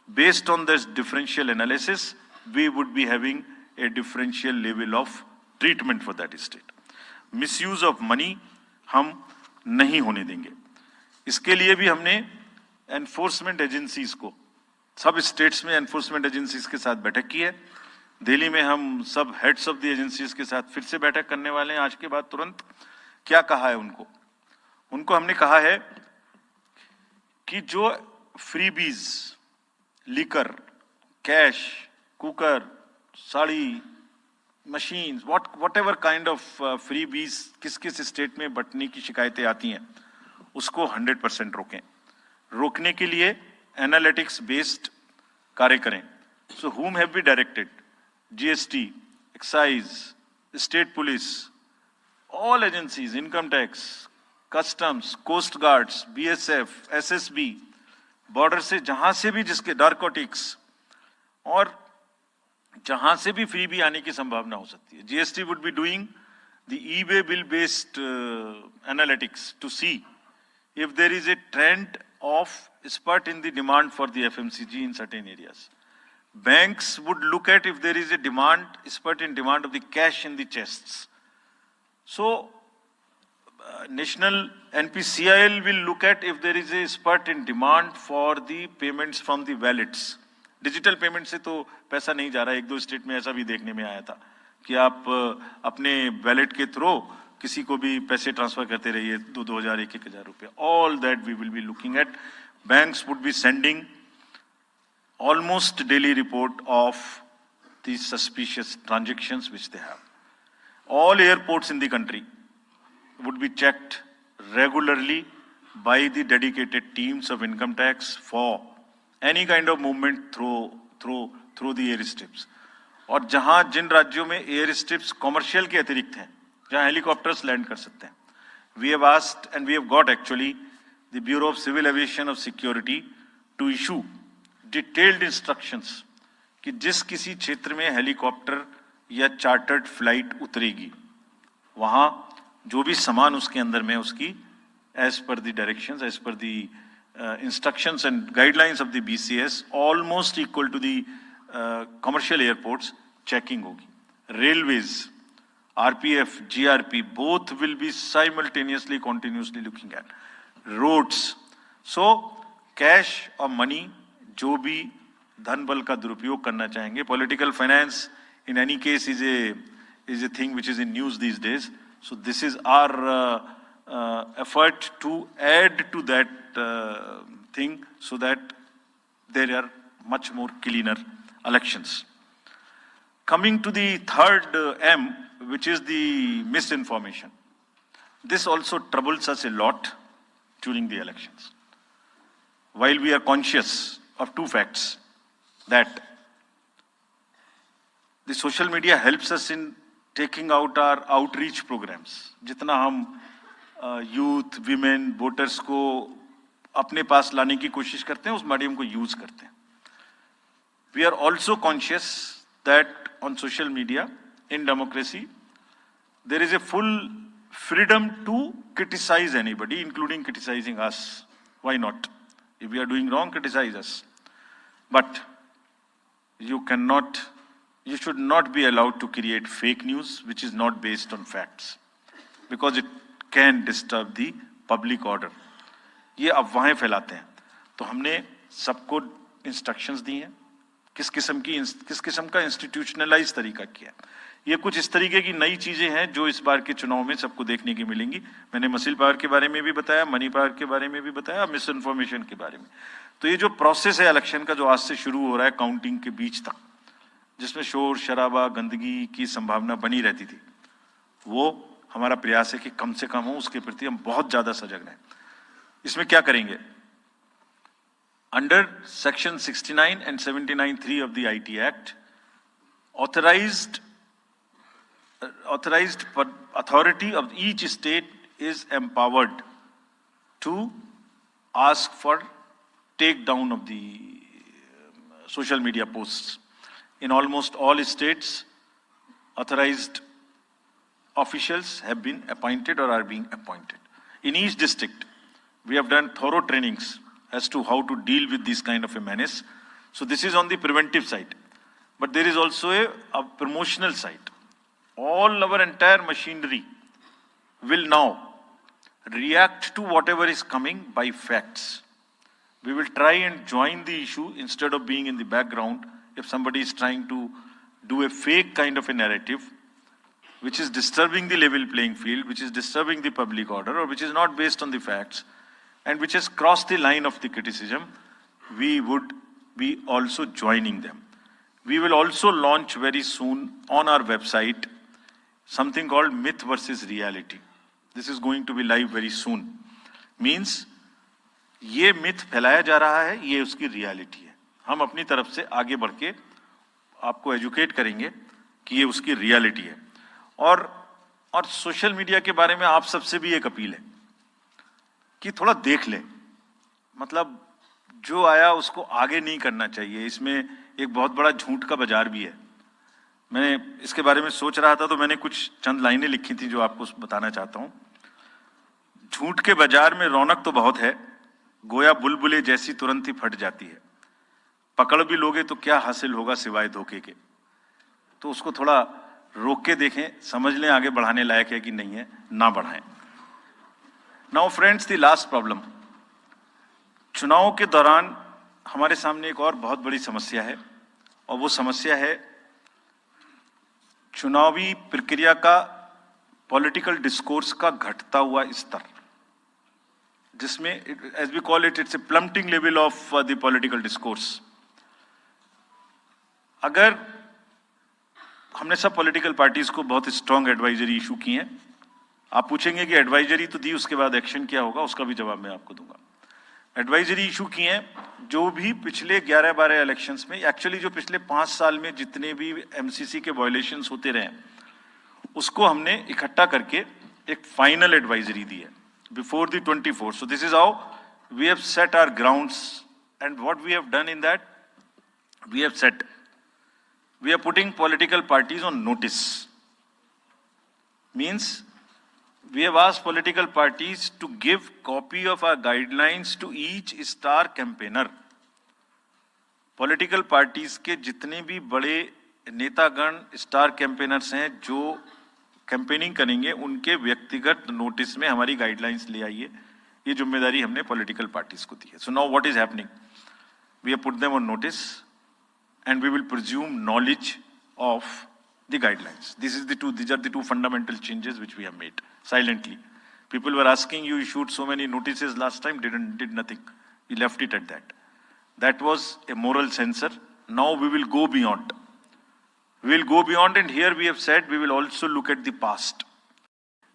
based on this differential analysis, we would be having a differential level of treatment for that state. Misuse of money हम नहीं होने देंगे। इसके लिए भी हमने enforcement agencies को, सब स्टेट्स में एनफोर्समेंट एजेंसीज के साथ बैठक की है। दिल्ली में हम सब हेड्स ऑफ द एजेंसीज के साथ फिर से बैठक करने वाले हैं आज के बाद तुरंत। क्या कहा है उनको हमने कहा है कि जो freebies, liquor, cash, cooker, sari, machines, whatever kind of freebies किस किस स्टेट में बंटने की शिकायतें आती हैं, उसको 100% रोकें। रोकने के लिए एनालिटिक्स बेस्ड कार्य करें। सो whom have we directed? GST, excise, state police, all agencies, income tax, customs, coast guards, BSF, SSB, border से जहां से भी जिसके नारकोटिक्स और जहां से भी फ्री भी आने की संभावना हो सकती है। GST would be doing the e-way bill based analytics to see if there is a trend of spurt in the demand for the FMCG in certain areas. Banks would look at if there is a spurt in demand of the cash in the chests. So, National NPCIL will look at if there is a spurt in demand for the payments from the wallets. Digital payment से तो पैसा नहीं जा रहा है। 1-2 state में ऐसा भी देखने में आया था कि आप अपने वैलेट के थ्रू किसी को भी पैसे ट्रांसफर करते रहिए, 2,000, 1,000 रुपए। All that we will be looking at. Banks would be sending almost daily report of the suspicious transactions which they have. All airports in the country would be checked regularly by the dedicated teams of income tax for any kind of movement through the airstrips. और जहां जिन राज्यों में air strips commercial के अतिरिक्त हैं, जहां helicopters land कर सकते हैं, we have asked and we have got actually the Bureau of Civil Aviation of Security to issue detailed instructions कि जिस किसी क्षेत्र में हेलीकॉप्टर या चार्टर्ड फ्लाइट उतरेगी, वहां जो भी सामान उसके अंदर में उसकी एज पर द डायरेक्शंस, एज पर the instructions and guidelines of the BCS, almost equal to the commercial airports, checking होगी। Railways, RPF, GRP, both will be simultaneously, continuously looking at roads. So cash or money, जो भी धन बल का दुरुपयोग करना चाहेंगे, political finance in any case is a thing which is in news these days. So this is our effort to add to that thing so that there are much more cleaner elections. Coming to the third M, which is the misinformation. This also troubles us a lot during the elections. While we are conscious of two facts, that the social media helps us in taking out our outreach programs. जितना हम youth, women, voters को अपने पास लाने की कोशिश करते हैं, उस मीडियम को यूज करते हैं. We are also conscious that on social media, in democracy, there is a full freedom to criticize anybody, including criticizing us. Why not? If we are doing wrong, criticize us. But you should not be allowed to create fake news which is not based on facts, because it can disturb the public order. ये अफवाहें फैलाते हैं. तो हमने सबको instructions दी हैं, किस किस्म का इंस्टीट्यूशनलाइज तरीका किया. ये कुछ इस तरीके की नई चीजें हैं जो इस बार के चुनाव में सबको देखने की मिलेंगी. मैंने मसल पावर के बारे में भी बताया, मनी पावर के बारे में भी बताया, मिस इन्फॉर्मेशन के बारे में. तो ये जो प्रोसेस है इलेक्शन का, जो आज से शुरू हो रहा है काउंटिंग के बीच तक, जिसमें शोर शराबा गंदगी की संभावना बनी रहती थी, वो हमारा प्रयास है कि कम से कम हो. उसके प्रति हम बहुत ज्यादा सजग रहें. इसमें क्या करेंगे? Under Section 69 and 79(3) of the IT Act, authorized authority of each state is empowered to ask for takedown of the social media posts. In almost all states, authorized officials have been appointed or are being appointed. In each district, we have done thorough trainings as to how to deal with this kind of a menace. So this is on the preventive side. But there is also a promotional side. All our entire machinery will now react to whatever is coming by facts. We will try and join the issue instead of being in the background. If somebody is trying to do a fake kind of a narrative, which is disturbing the level playing field, which is disturbing the public order, or which is not based on the facts, and which has crossed the line of the criticism, we would be also joining them. We will also launch very soon on our website something called Myth versus Reality. This is going to be live very soon. Means, ये myth फैलाया जा रहा है, ये उसकी reality है. हम अपनी तरफ से आगे बढ़ के आपको educate करेंगे कि ये उसकी reality है. और सोशल मीडिया के बारे में आप सबसे भी एक अपील है कि थोड़ा देख ले. मतलब जो आया उसको आगे नहीं करना चाहिए. इसमें एक बहुत बड़ा झूठ का बाजार भी है. मैं इसके बारे में सोच रहा था तो मैंने कुछ चंद लाइनें लिखी थी जो आपको बताना चाहता हूं. झूठ के बाजार में रौनक तो बहुत है, गोया बुलबुले जैसी तुरंत ही फट जाती है. पकड़ भी लोगे तो क्या हासिल होगा सिवाय धोखे के. तो उसको थोड़ा रोक के देखें, समझ लें आगे बढ़ाने लायक है कि नहीं है, ना बढ़ाएं. Now friends, the last problem. चुनाव के दौरान हमारे सामने एक और बहुत बड़ी समस्या है, और वो समस्या है चुनावी प्रक्रिया का पॉलिटिकल डिस्कोर्स का घटता हुआ स्तर, जिसमें as we call it, it's a plummeting level of the political discourse. अगर हमने सब पॉलिटिकल पार्टीज को बहुत स्ट्रांग एडवाइजरी इशू की है. आप पूछेंगे कि एडवाइजरी तो दी, उसके बाद एक्शन क्या होगा, उसका भी जवाब मैं आपको दूंगा. एडवाइजरी इशू की है, जो भी पिछले 11-12 इलेक्शंस में, एक्चुअली जो पिछले 5 साल में जितने भी एमसीसी के वायलेशंस होते रहे, उसको हमने इकट्ठा करके एक फाइनल एडवाइजरी दी है before the 24. So this is how we have set our grounds, and what we have done in that, we have set, we are putting political parties on notice. Means we have asked political parties to give copy of our guidelines to each star campaigner. Political parties के जितने भी बड़े नेतागण star campaigners हैं जो campaigning करेंगे उनके व्यक्तिगत नोटिस में हमारी गाइडलाइंस ले आइए, ये जिम्मेदारी हमने पॉलिटिकल पार्टीज को दी है. So now what is happening, we have put them on notice and we will presume knowledge of the guidelines. These are the two fundamental changes which we have made silently. People were asking, you issued so many notices last time, did nothing. You left it at that. That was a moral censor. Now we will go beyond. We will go beyond, and here we have said we will also look at the past.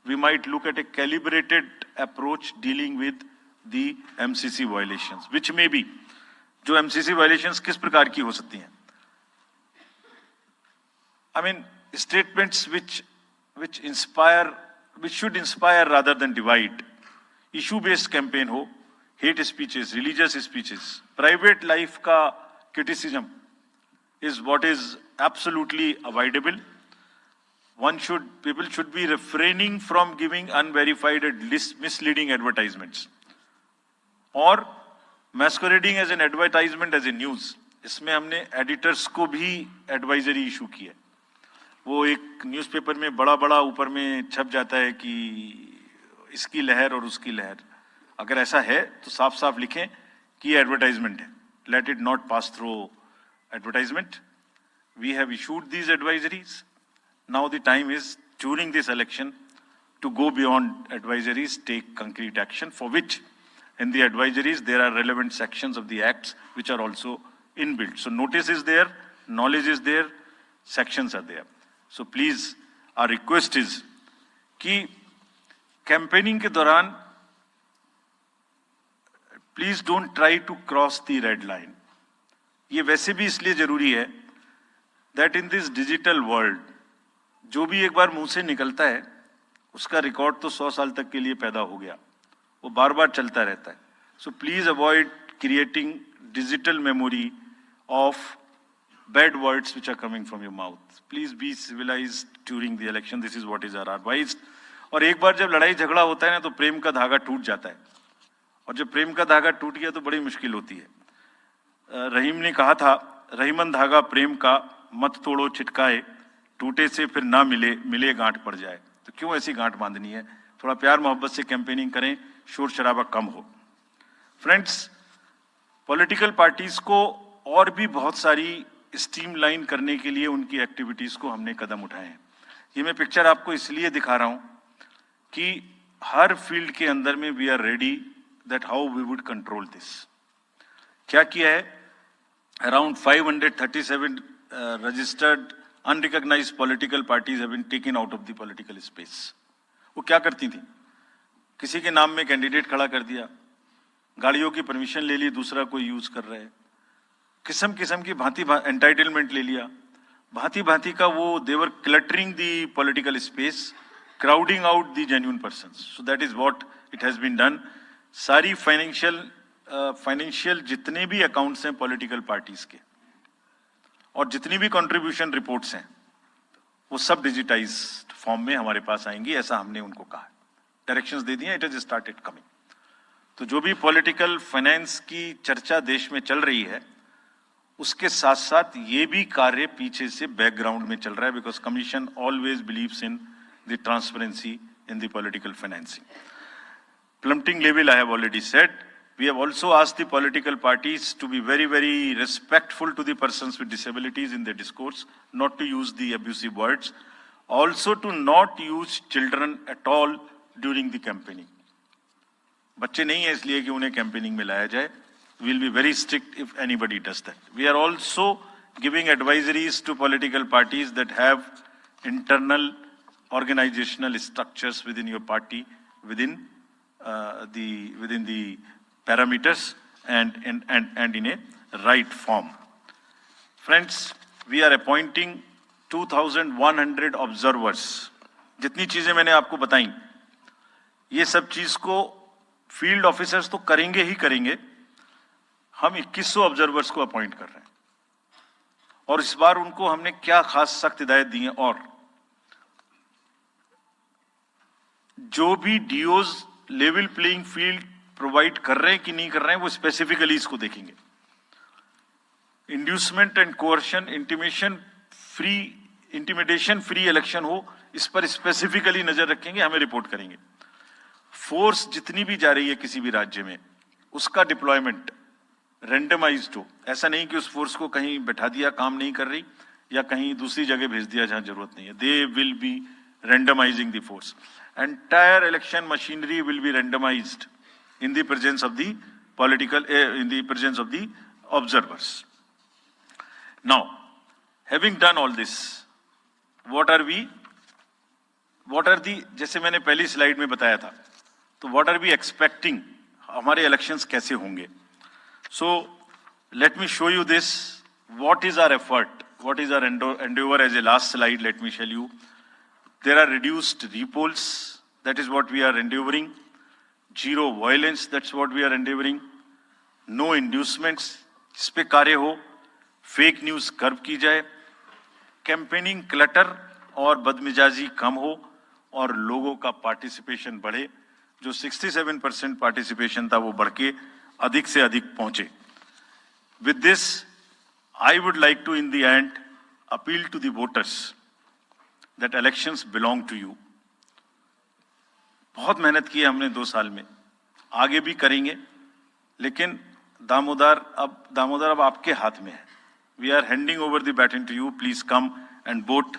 We might look at a calibrated approach dealing with the MCC violations, which may be, जो MCC violations किस प्रकार की हो सकती हैं? I mean, statements which inspire, which should inspire rather than divide. Issue-based campaign हो, hate speeches, religious speeches, private life का criticism is what is absolutely avoidable. People should be refraining from giving unverified and misleading advertisements, or masquerading as an advertisement as a news. इसमें हमने editors को भी advisory issue की है. वो एक newspaper में बड़ा बड़ा ऊपर में छप जाता है कि इसकी लहर और उसकी लहर. अगर ऐसा है तो साफ साफ लिखें कि ये एडवर्टाइजमेंट है. Let it not pass through advertisement. We have issued these advisories. Now the time is during this election to go beyond advisories, take concrete action, for which in the advisories there are relevant sections of the acts which are also inbuilt. So notice is there, knowledge is there, sections are there. So please, our request is कि campaigning के दौरान please don't try to cross the red line. ये वैसे भी इसलिए जरूरी है that in this digital world जो भी एक बार मुंह से निकलता है उसका रिकॉर्ड तो 100 साल तक के लिए पैदा हो गया, वो बार बार चलता रहता है. So please avoid creating digital memory of bad words which are coming from your mouth. Please be civilized during the election. This is what is our advice. और एक बार जब लड़ाई झगड़ा होता है ना तो प्रेम का धागा टूट जाता है, और जब प्रेम का धागा टूट गया तो बड़ी मुश्किल होती है. रहीम ने कहा था, रहीमन धागा प्रेम का मत तोड़ो छिटकाए, टूटे से फिर ना मिले, मिले गांठ पड़ जाए. तो क्यों ऐसी गांठ बांधनी है? थोड़ा प्यार मोहब्बत से कैंपेनिंग करें, शोर शराबा कम हो. फ्रेंड्स, पॉलिटिकल पार्टीज को और भी बहुत सारी स्ट्रीमलाइन करने के लिए उनकी एक्टिविटीज को हमने कदम उठाए हैं. ये मैं पिक्चर आपको इसलिए दिखा रहा हूं कि हर फील्ड के अंदर में we are ready that how we would control this. क्या किया है? Around 537 registered unrecognised political parties have been taken out of the political space. वो क्या करती थी? किसी के नाम में कैंडिडेट खड़ा कर दिया, गाड़ियों की परमिशन ले ली, दूसरा कोई यूज कर रहा है, किस्म किस्म की भांति एंटाइटलमेंट ले लिया, भांति भांति का वो they're cluttering the political space, crowding out the genuine persons. So that is what it has been done. सारी फाइनेंशियल जितने भी अकाउंट्स हैं पॉलिटिकल पार्टीज के और जितनी भी कंट्रीब्यूशन रिपोर्ट्स हैं वो सब डिजिटाइज्ड फॉर्म में हमारे पास आएंगी, ऐसा हमने उनको कहा. डायरेक्शंस दे दिए, इट हैज स्टार्टेड कमिंग. तो जो भी पॉलिटिकल फाइनेंस की चर्चा देश में चल रही है उसके साथ साथ ये भी कार्य पीछे से बैकग्राउंड में चल रहा है, because commission always believes in the transparency in the political financing. Plummeting level, I have already said. We have also asked the political parties to be very, very respectful to the persons with disabilities in their discourse, not to use the abusive words, also to not use children at all during the campaigning. बच्चे नहीं है इसलिए कि उन्हें campaigning में लाया जाए. We will be very strict if anybody does that. We are also giving advisories to political parties that have internal organizational structures within your party, within the parameters and in a right form. Friends, we are appointing 2,100 observers. जितनी चीजें मैंने आपको बताई, ये सब चीज को field officers तो करेंगे ही करेंगे. हम 2100 ऑब्जर्वर्स को अपॉइंट कर रहे हैं और इस बार उनको हमने क्या खास सख्त हिदायत दी है, और जो भी डीओज लेवल प्लेइंग फील्ड प्रोवाइड कर रहे हैं कि नहीं कर रहे हैं वो स्पेसिफिकली इसको देखेंगे. Inducement and coercion, intimation free intimidation free election हो, इस पर स्पेसिफिकली नजर रखेंगे, हमें रिपोर्ट करेंगे। फोर्स जितनी भी जा रही है किसी भी राज्य में, उसका डिप्लॉयमेंट रेंडमाइज्ड हो। ऐसा नहीं कि उस फोर्स को कहीं बैठा दिया, काम नहीं कर रही, या कहीं दूसरी जगह भेज दिया जहां जरूरत नहीं है। They will be randomizing the force. Entire election machinery will be randomized in the presence of the in the presence of the observers. Now, having done all this, what are the, जैसे मैंने पहली slide में बताया था, तो what are we expecting, हमारे elections कैसे होंगे? So, let me show you this. What is our effort? What is our endeavor? As a last slide, let me show you. There are reduced repolls, that is what we are endeavoring. Zero violence, that's what we are endeavoring. No inducements, इस पे कार्य हो. Fake news curve की जाए. Campaigning clutter और बदमिजाजी कम हो और लोगों का पार्टिसिपेशन बढ़े. जो 67% पार्टिसिपेशन था वो बढ़ के अधिक से अधिक पहुंचे. With this, I would like to in the end appeal to the voters that elections belong to you. बहुत मेहनत की है हमने 2 साल में, आगे भी करेंगे, लेकिन दामोदर अब आपके हाथ में है. We are handing over the baton to you. Please come and vote.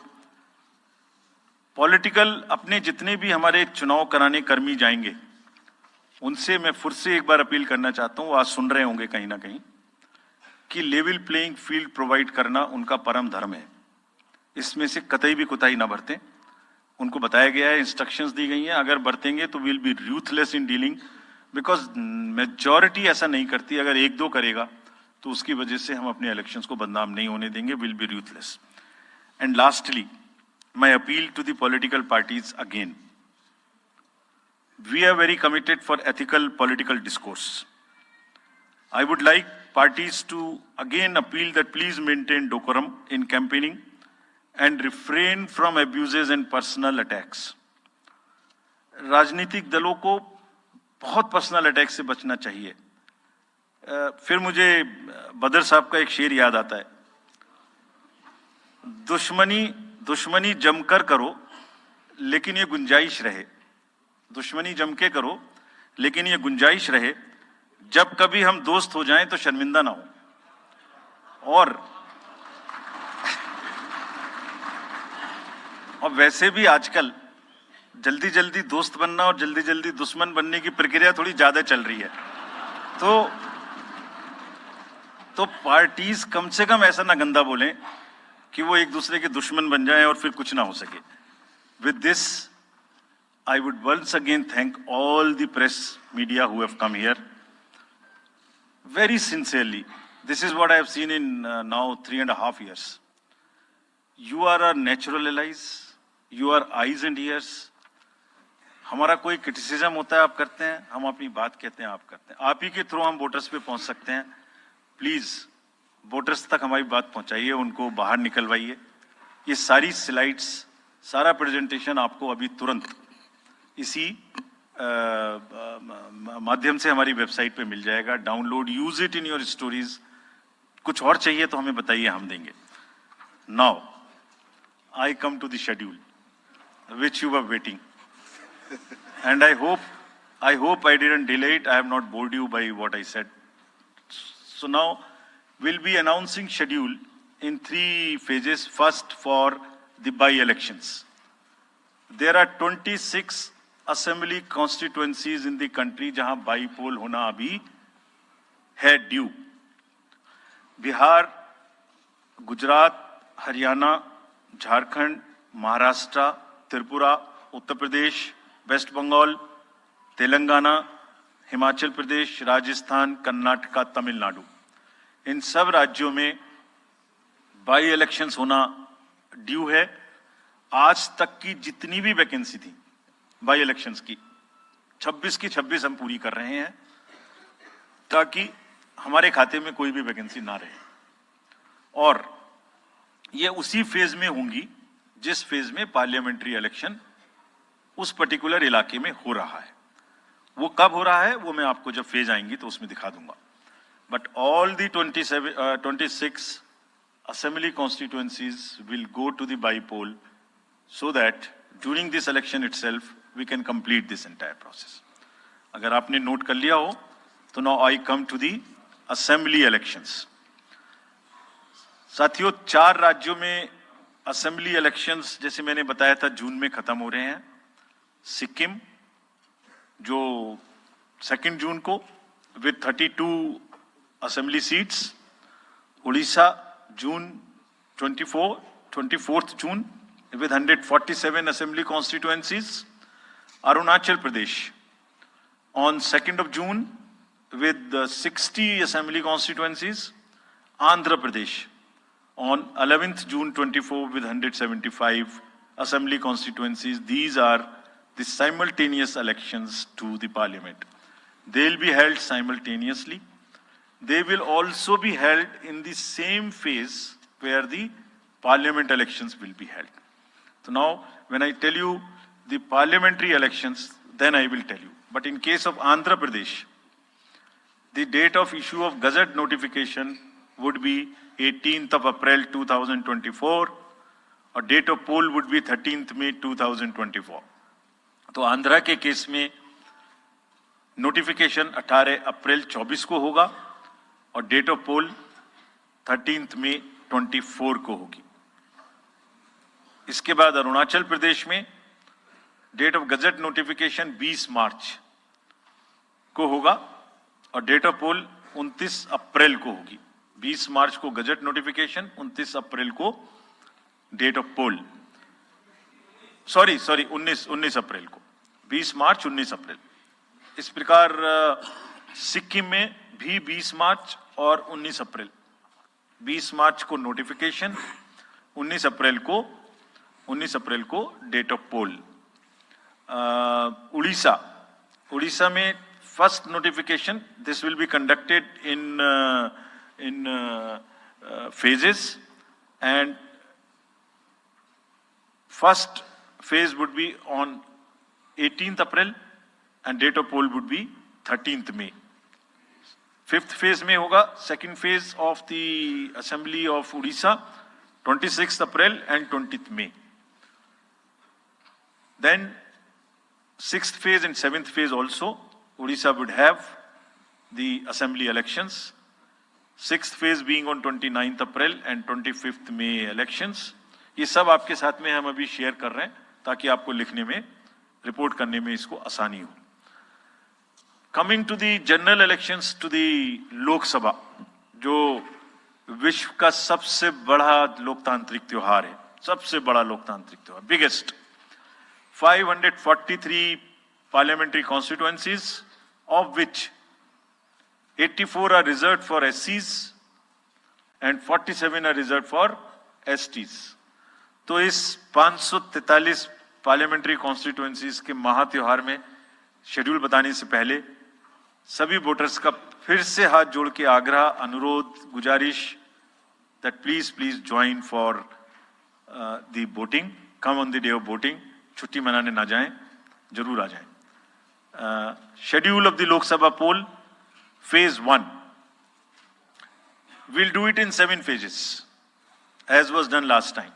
Political अपने जितने भी हमारे चुनाव कराने कर्मी जाएंगे, उनसे मैं फिर से एक बार अपील करना चाहता हूं, आज सुन रहे होंगे कहीं ना कहीं, कि लेवल प्लेइंग फील्ड प्रोवाइड करना उनका परम धर्म है. इसमें से कतई भी कुताही ना बरतें. उनको बताया गया है, इंस्ट्रक्शंस दी गई हैं, अगर बरतेंगे तो will be ruthless in dealing, because majority ऐसा नहीं करती. अगर 1-2 करेगा तो उसकी वजह से हम अपने इलेक्शंस को बदनाम नहीं होने देंगे. Will be ruthless. And lastly, my appeal to the political parties again. We are very committed for ethical political discourse. I would like parties to again appeal that please maintain decorum in campaigning and refrain from abuses and personal attacks. राजनीतिक दलों को बहुत personal attack से बचना चाहिए. फिर मुझे बदर साहब का एक शेर याद आता है, दुश्मनी जमकर करो लेकिन ये गुंजाइश रहे. दुश्मनी जम के करो लेकिन ये गुंजाइश रहे, जब कभी हम दोस्त हो जाएं तो शर्मिंदा ना हो. और वैसे भी आजकल जल्दी जल्दी दोस्त बनना और जल्दी जल्दी दुश्मन बनने की प्रक्रिया थोड़ी ज्यादा चल रही है. तो पार्टीज कम से कम ऐसा ना गंदा बोलें कि वो एक दूसरे के दुश्मन बन जाएं और फिर कुछ ना हो सके. With this, I would once again thank all the press media who have come here. Very sincerely, this is what I have seen in now 3.5 years. You are our natural allies. You are eyes and ears. हमारा कोई criticism होता है आप करते हैं, हम अपनी बात कहते हैं आप करते हैं. आप ही के थ्रू हम वोटर्स पे पहुंच सकते हैं. प्लीज वोटर्स तक हमारी बात पहुंचाइए, उनको बाहर निकलवाइए. ये सारी स्लाइड्स, सारा प्रेजेंटेशन आपको अभी तुरंत इसी माध्यम से हमारी वेबसाइट पे मिल जाएगा. Download, use it in your stories. कुछ और चाहिए तो हमें बताइए, हम देंगे. Now I come to the schedule which you were waiting, and I hope I didn't delay it. I have not bored you by what I said. So now we'll be announcing schedule in 3 phases. First, for the by-elections. There are 26 assembly constituencies in the country जहां by पोल होना अभी है due. Bihar, Gujarat, Haryana, Jharkhand, Maharashtra, Tripura, Uttar Pradesh, waste Bengal, Telangana, Himachal Pradesh, Rajasthan, Karnataka, Tamil Nadu. इन सब राज्यों में by elections होना due है. आज तक की जितनी भी वैकेंसी थी बाई इलेक्शंस की, 26 की 26 हम पूरी कर रहे हैं, ताकि हमारे खाते में कोई भी वैकेंसी ना रहे. और ये उसी फेज में होंगी जिस फेज में पार्लियामेंट्री इलेक्शन उस पर्टिकुलर इलाके में हो रहा है. वो कब हो रहा है वो मैं आपको जब फेज आएंगी तो उसमें दिखा दूंगा. But all the 26 assembly constituencies will go to the by-poll so that during this election itself we can complete this entire process. अगर आपने नोट कर लिया हो तो now I come to the assembly elections. साथियों, 4 राज्यों में असेंबली इलेक्शंस जैसे मैंने बताया था जून में खत्म हो रहे हैं. सिक्किम जो 2 जून को with 32 assembly seats, Orissa June 24th June with 147 assembly constituencies, Arunachal Pradesh on 2nd of June with 60 assembly constituencies, Andhra Pradesh on 11th June 24 with 175 assembly constituencies. These are the simultaneous elections to the parliament. They will be held simultaneously. They will also be held in the same phase where the parliament elections will be held. So now, when I tell you the parliamentary elections, then I will tell you. But in case of Andhra Pradesh, the date of issue of Gazette notification would be 18th of April 2024, or date of poll would be 13th May 2024. तो आंध्रा के case में notification 18 अप्रैल 24 को होगा और date of pole 13th May 24 को होगी. इसके बाद अरुणाचल प्रदेश में डेट ऑफ गजट नोटिफिकेशन 20 मार्च को होगा और डेट ऑफ पोल 29 अप्रैल को होगी. 20 मार्च को गजट नोटिफिकेशन, 29 अप्रैल को डेट ऑफ पोल. सॉरी 19 अप्रैल को. 20 मार्च 19 अप्रैल. इस प्रकार सिक्किम में भी 20 मार्च और 19 अप्रैल. 20 मार्च को नोटिफिकेशन, 19 अप्रैल को डेट ऑफ पोल. उड़ीसा में first notification, this will be conducted in phases, and first phase would be on 18th April and date of poll would be 13th May. 5th phase में होगा second phase of the assembly of Odisha, 26th April and 20th May. Then 6th phase and 7th phase also, Odisha would have the assembly elections. 6th phase being on 29th April and 25th May elections. ये सब आपके साथ में हम अभी share कर रहे हैं ताकि आपको लिखने में, रिपोर्ट करने में इसको आसानी हो. Coming to the general elections to the Lok Sabha, जो विश्व का सबसे बड़ा लोकतांत्रिक त्योहार है, सबसे बड़ा लोकतांत्रिक त्योहार, biggest. 543 parliamentary constituencies, of which 84 are reserved for SCs and 47 are reserved for STs. तो इस 543 पार्लियामेंट्री कॉन्स्टिट्यूएंसीज के महात्योहार में शेड्यूल बताने से पहले सभी वोटर्स का फिर से हाथ जोड़ के आग्रह, अनुरोध, गुजारिश that please join for the voting, come on the day of voting. छुट्टी मनाने ना जाएं, जरूर आ जाएं. Schedule of the Lok Sabha poll, phase 1, we'll do it in 7 phases as was done last time.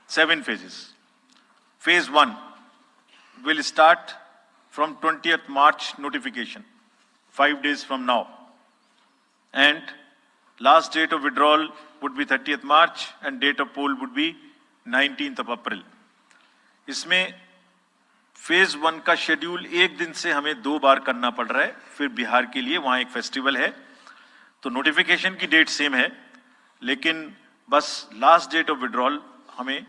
7 phases. Phase 1 will start from 20th March notification, 5 days from now, and last date of withdrawal would be 30th March and date of poll would be 19th of April. इसमें phase 1 का schedule एक दिन से हमें 2 बार करना पड़ रहा है. फिर बिहार के लिए वहां एक फेस्टिवल है, तो नोटिफिकेशन की डेट सेम है, लेकिन बस लास्ट डेट ऑफ विड्रॉल हमें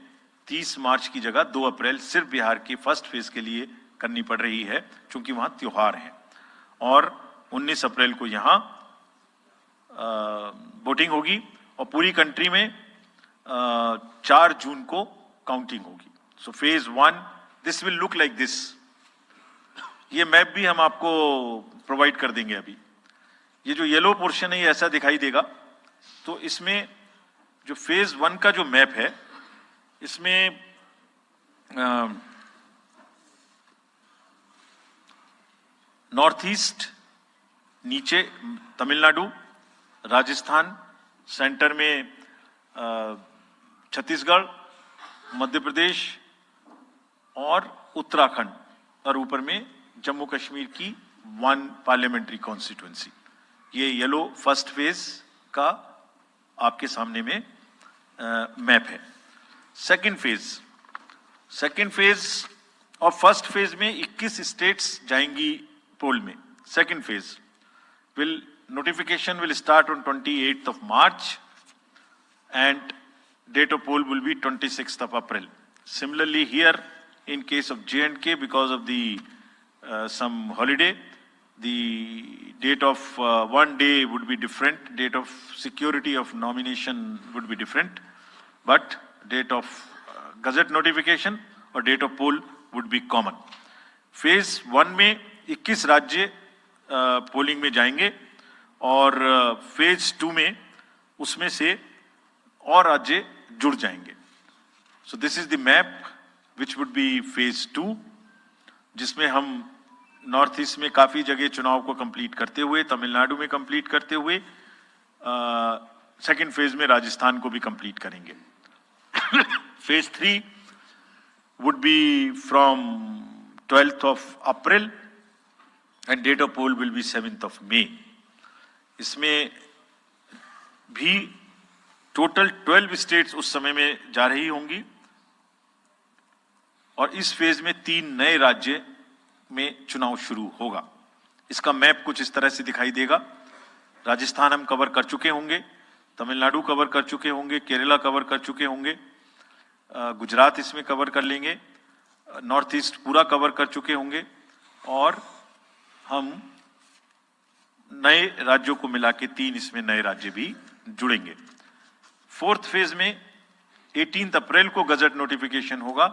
30 मार्च की जगह 2 अप्रैल सिर्फ बिहार की फर्स्ट फेज के लिए करनी पड़ रही है, क्योंकि वहां त्योहार है. और 19 अप्रैल को यहां वोटिंग होगी और पूरी कंट्री में 4 जून को काउंटिंग होगी. So phase 1, this will look like this. ये मैप भी हम आपको प्रोवाइड कर देंगे. अभी ये जो येलो पोर्शन है ये ऐसा दिखाई देगा. तो इसमें जो फेज 1 का जो मैप है, इसमें नॉर्थ ईस्ट नीचे तमिलनाडु, राजस्थान, सेंटर में छत्तीसगढ़, मध्य प्रदेश और उत्तराखंड, और ऊपर में जम्मू कश्मीर की 1 पार्लियामेंट्री कॉन्स्टिट्यूंसी। ये येलो फर्स्ट फेज का आपके सामने में मैप है। सेकंड फेज और फर्स्ट फेज में 21 स्टेट्स जाएंगी पोल में। Second phase notification will start on 28th of March and date of poll will be 26th of April. Similarly here in case of J&K, because of the some holiday, the date of 1 day would be different, date of security of nomination would be different, but date of gazette notification or date of poll would be common. Phase 1 में 21 राज्य polling में जाएंगे और phase 2 में उसमें से और राज्य जुड़ जाएंगे। सो this is the map which would be phase 2, जिसमें हम नॉर्थ ईस्ट में काफी जगह चुनाव को कंप्लीट करते हुए, तमिलनाडु में कंप्लीट करते हुए, सेकंड फेज में राजस्थान को भी कंप्लीट करेंगे। Phase 3 would be from 12th of April and date of poll will be 7th of May. इसमें भी टोटल 12 स्टेट्स उस समय में जा रही होंगी और इस फेज में 3 नए राज्य में चुनाव शुरू होगा। इसका मैप कुछ इस तरह से दिखाई देगा। राजस्थान हम कवर कर चुके होंगे, तमिलनाडु कवर कर चुके होंगे, केरला कवर कर चुके होंगे, गुजरात इसमें कवर कर लेंगे, नॉर्थ ईस्ट पूरा कवर कर चुके होंगे और हम नए राज्यों को मिला के 3 इसमें नए राज्य भी जुड़ेंगे। फोर्थ फेज में 18 अप्रैल को गजट नोटिफिकेशन होगा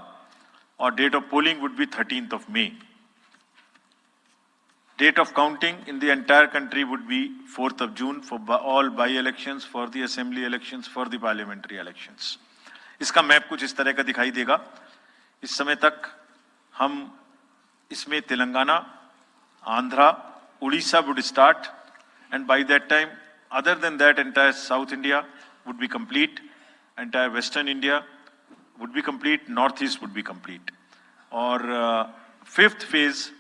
और date of polling would be 13th of May. Date of counting in the entire country would be 4th of June for all by-elections, for the assembly elections, for the parliamentary elections. इसका map कुछ इस तरह का दिखाई देगा। इस समय तक हम इसमें Telangana, Andhra, Orissa would start, and by that time, other than that, entire South India would be complete, entire Western India would be complete, Northeast would be complete. और फिफ्थ फेज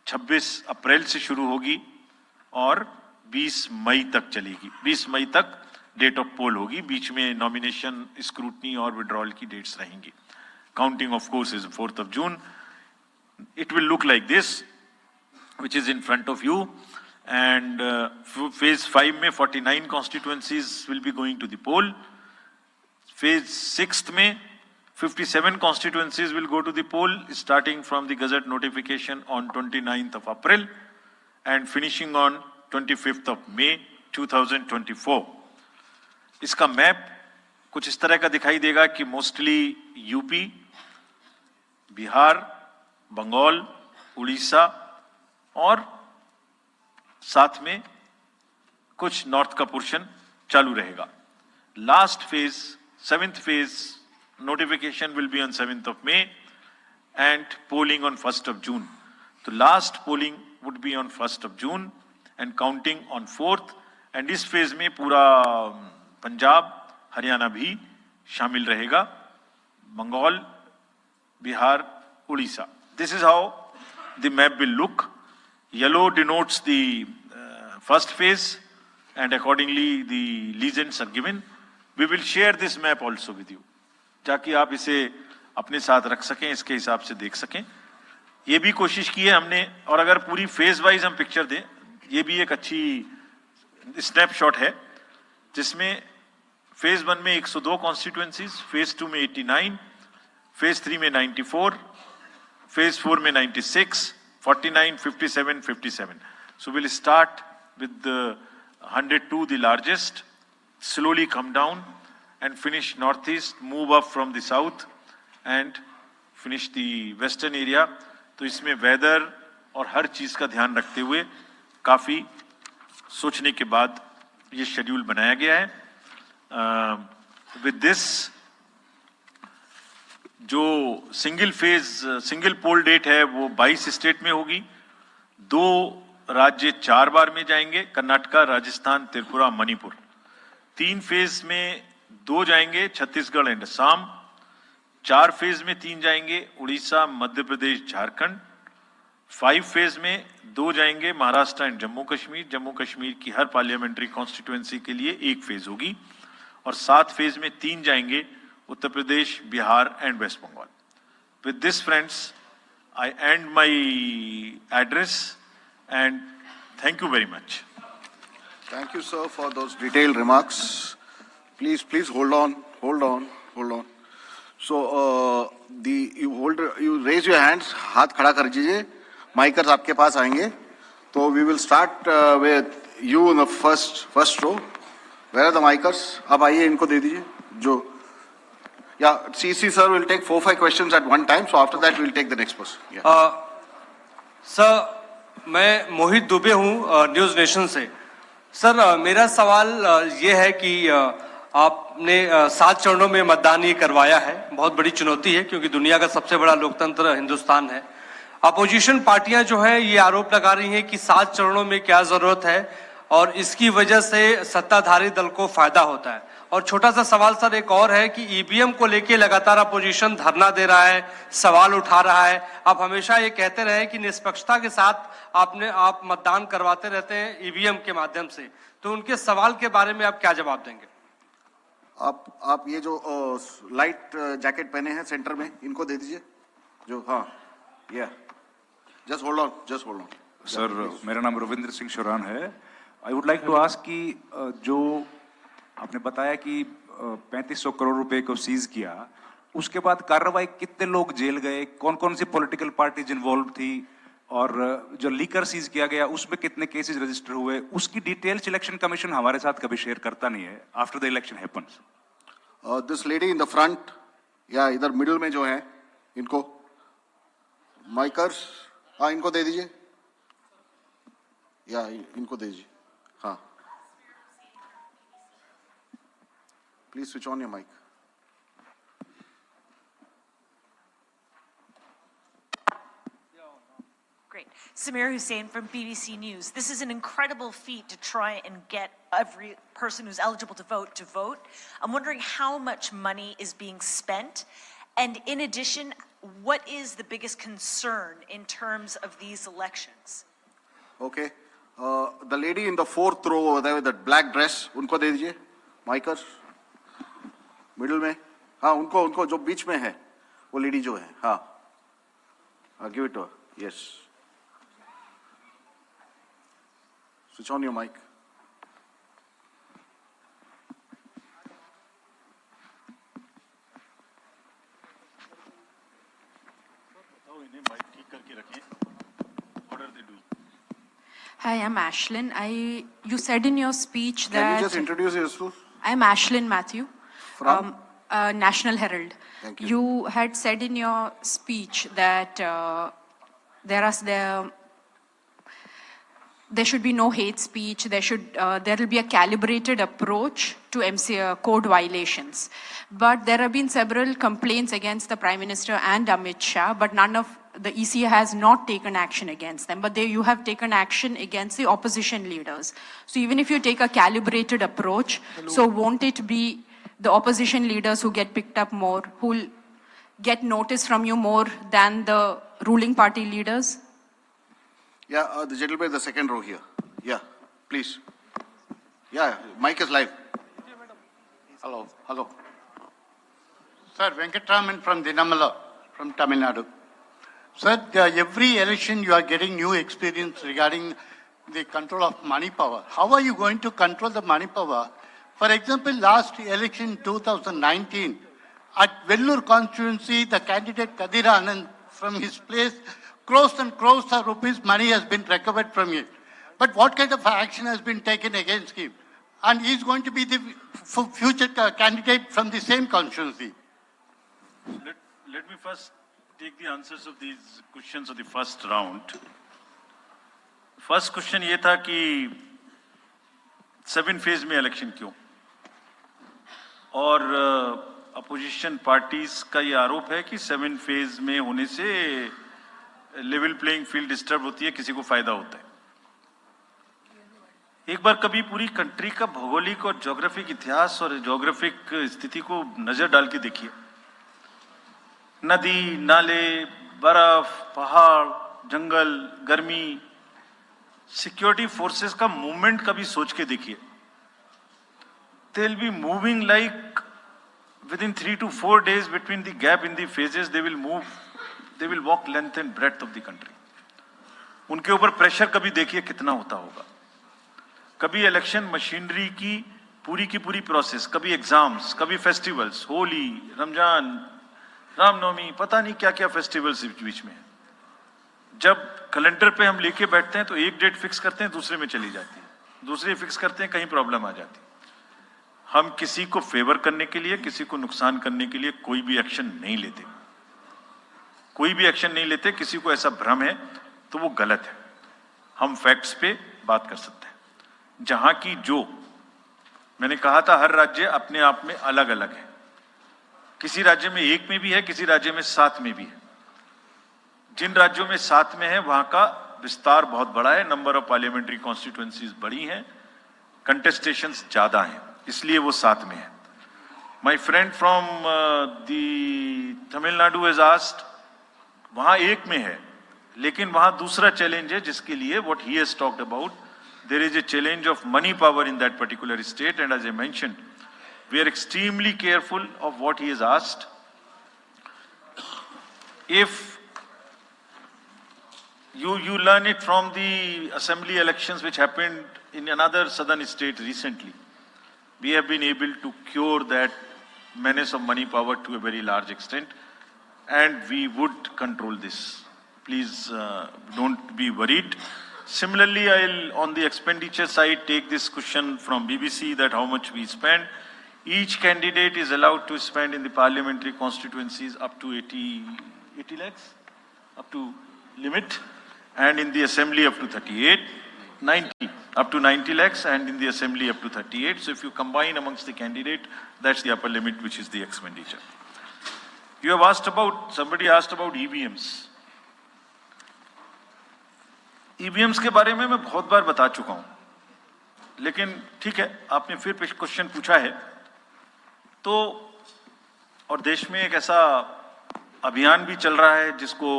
26 अप्रैल से शुरू होगी और 20 मई तक चलेगी। 20 मई तक डेट ऑफ पोल होगी, बीच में नॉमिनेशन, स्क्रूटनी और विड्रॉल की डेट्स रहेंगी। Counting of course is 4th of June. It will look like this, which is in front of you, and phase 5 में 49 constituencies will be going to the poll. Phase 6 में 57 constituencies will go to the poll, starting from the gazette notification on 29th of April and finishing on 25th of May 2024. इसका map कुछ इस तरह का दिखाई देगा कि मोस्टली यूपी, बिहार, बंगाल, उड़ीसा और साथ में कुछ नॉर्थ का पोर्शन चालू रहेगा। Last phase, 7th phase, notification will be on 7th of May and polling on 1st of June. तो last polling would be on 1st of June and counting on 4th, and इस phase में पूरा पंजाब, हरियाणा भी शामिल रहेगा, Bengal, Bihar, Orissa. This is how the map will look. Yellow denotes the first phase and accordingly the legends are given. We will share this map also with you, ताकि आप इसे अपने साथ रख सकें, इसके हिसाब से देख सकें। ये भी कोशिश की है हमने, और अगर पूरी फेज वाइज हम पिक्चर दें, ये भी एक अच्छी स्नैपशॉट है, जिसमें फेज 1 में 102 कॉन्स्टिट्यूएंसीज, फेज 2 में 89, फेज 3 में 94, फेज 4 में 96, 49, 57, 57. So we'll start with the 102, the largest, slowly come down and finish northeast, move up from the south and finish the western area. तो इसमें वेदर और हर चीज का ध्यान रखते हुए काफी सोचने के बाद ये शेड्यूल बनाया गया है। विद दिस जो सिंगल पोल डेट है वो 22 स्टेट में होगी। 2 राज्य 4 बार में जाएंगे, कर्नाटका, राजस्थान, त्रिपुरा, मणिपुर। 3 फेज में 2 जाएंगे छत्तीसगढ़ एंड असम, 4 फेज में 3 जाएंगे उड़ीसा, मध्य प्रदेश, झारखंड, 5 फेज में 2 जाएंगे महाराष्ट्र एंड जम्मू कश्मीर। जम्मू कश्मीर की हर पार्लियामेंट्री कॉन्स्टिट्यूएंसी के लिए 1 फेज होगी, और 7 फेज में 3 जाएंगे Uttar Pradesh, Bihar and West Bengal. With this friends, I end my address and thank you very much. Thank you, sir, for those detailed remarks. Please hold on. So, you raise your hands, हाथ खड़ा कर दीजिए, माइकर्स आपके पास आएंगे. तो we will start with you in the first row. Where are the micers? आप आइए, इनको दे दीजिए. जो Yeah, CC sir will take 4-5 questions at one time. So after that, we'll take the next person. Yeah. Sir, मैं मोहित दुबे हूँ news nation से। Sir, मेरा सवाल ये है कि आपने 7 चरणों में मतदान ये करवाया है। बहुत बड़ी चुनौती है क्योंकि दुनिया का सबसे बड़ा लोकतंत्र हिंदुस्तान है। अपोजिशन पार्टियां जो है ये आरोप लगा रही हैं कि 7 चरणों में क्या जरूरत है और इसकी वजह से सत्ताधारी दल को फायदा होता है। और छोटा सा सवाल सर एक और है कि ईवीएम को लेके लगातार अपोजिशन धरना दे रहा है, सवाल उठा रहा है। आप हमेशा ये कहते रहे कि निष्पक्षता के साथ आप मतदान करवाते रहते हैं ईवीएम के माध्यम से, तो उनके सवाल के बारे में आप क्या जवाब देंगे? आप ये जो लाइट जैकेट पहने हैं सेंटर में, इनको दे दीजिए। जो जस्ट होल्ड ऑन। सर, मेरा नाम रविंद्र सिंह शोरान है। I would like to ask कि जो आपने बताया कि 3500 करोड़ रुपए को सीज किया, उसके बाद कार्रवाई कितने लोग जेल गए, कौन कौन सी पॉलिटिकल पार्टीज इन्वॉल्व थी, और जो लीकर सीज किया गया उसमें कितने केसेस रजिस्टर हुए, उसकी डिटेल्स इलेक्शन कमीशन हमारे साथ कभी शेयर करता नहीं है after the election happens. This lady in the front या इधर मिडिल में जो है, इनको माइकर्स, हाँ इनको दे दीजिए, या इनको दे दीजिए। हाँ, please switch on your mic. Great. Samir Hussain from BBC News. This is an incredible feat to try and get every person who's eligible to vote. I'm wondering how much money is being spent. And in addition, what is the biggest concern in terms of these elections? Okay. The lady in the 4th row over there with that black dress, उनको दे दीजिए माइकर्स। Middle में, हाँ उनको जो बीच में है वो lady जो है, हाँ give it to her. Yes, switch on your mic. Hi, I'm Ashlyn. You said in your speech that... Can you just introduce yourself? I'm Ashlyn Matthew. From? National Herald. Thank you. You had said in your speech that there should be no hate speech. There will be a calibrated approach to code violations. But there have been several complaints against the Prime Minister and Amit Shah, but the EC has not taken action against them. But you have taken action against the opposition leaders. So even if you take a calibrated approach, so won't it be the opposition leaders who get picked up more, who will get notice from you more than the ruling party leaders? Yeah, the gentleman in the second row here. Yeah, please. Yeah, mic is live. Hello. Sir, Venkatraman from Dinamala, from Tamil Nadu. Sir, every election you are getting new experience regarding the control of money power. How are you going to control the money power? For example, last election 2019, at Vellore constituency, the candidate Kadir Anand, from his place, crores and crores of rupees money has been recovered from it. But what kind of action has been taken against him? And he is going to be the future candidate from the same constituency. Let me first take the answers of these questions of the first round. First question ये था कि 7 phase में election क्यों, और opposition parties का ये आरोप है कि 7 फेज में होने से लेवल प्लेइंग फील्ड डिस्टर्ब होती है, किसी को फायदा होता है। एक बार कभी पूरी कंट्री का भौगोलिक और ज्योग्राफिक इतिहास और ज्योग्राफिक स्थिति को नजर डाल के देखिए। नदी, नाले, बर्फ, पहाड़, जंगल, गर्मी, सिक्योरिटी फोर्सेस का मूवमेंट कभी सोच के देखिए। They will be moving like within 3 to 4 days between the gap in the phases, they will walk length and breadth of the country. उनके ऊपर प्रेशर कभी देखिए कितना होता होगा। कभी इलेक्शन मशीनरी की पूरी प्रोसेस, कभी एग्जाम्स, कभी फेस्टिवल्स, होली, रमजान, रामनवमी, पता नहीं क्या क्या फेस्टिवल्स बीच में है। जब कैलेंडर पे हम लेके बैठते हैं तो एक डेट फिक्स करते हैं, दूसरे में चली जाती है, दूसरे फिक्स करते हैं, कहीं प्रॉब्लम आ जाती है। हम किसी को फेवर करने के लिए, किसी को नुकसान करने के लिए कोई भी एक्शन नहीं लेते, कोई भी एक्शन नहीं लेते। किसी को ऐसा भ्रम है तो वो गलत है। हम फैक्ट्स पे बात कर सकते हैं। जहां की जो मैंने कहा था, हर राज्य अपने आप में अलग अलग है। किसी राज्य में 1 में भी है, किसी राज्य में 7 में भी है। जिन राज्यों में 7 में है वहां का विस्तार बहुत बड़ा है, नंबर ऑफ पार्लियामेंट्री कॉन्स्टिट्यूएंसीज बड़ी हैं, कंटेस्टेशंस ज्यादा हैं, इसलिए वो 7 में है। My friend from the Tamil Nadu has asked, वहां 1 में है, लेकिन वहां दूसरा चैलेंज है जिसके लिए what he has talked about, there is a challenge of money power in that particular state, and as I mentioned we are extremely careful of what he has asked. If you learn it from the assembly elections which happened in another southern state recently, we have been able to cure that menace of money power to a very large extent, and we would control this. Please don't be worried. Similarly, I'll on the expenditure side take this question from BBC that how much we spend. Each candidate is allowed to spend in the parliamentary constituencies up to 80 lakhs, up to limit, and in the assembly up to 90 up to 90 lakhs, and in the assembly up to 38. So if you combine amongst the candidate, that's the upper limit, which is the expenditure. You have asked about, somebody asked about EVMs. EVMs के बारे में मैं बहुत बार बता चुका हूं, लेकिन ठीक है, आपने फिर क्वेश्चन पूछा है तो, और देश में एक ऐसा अभियान भी चल रहा है जिसको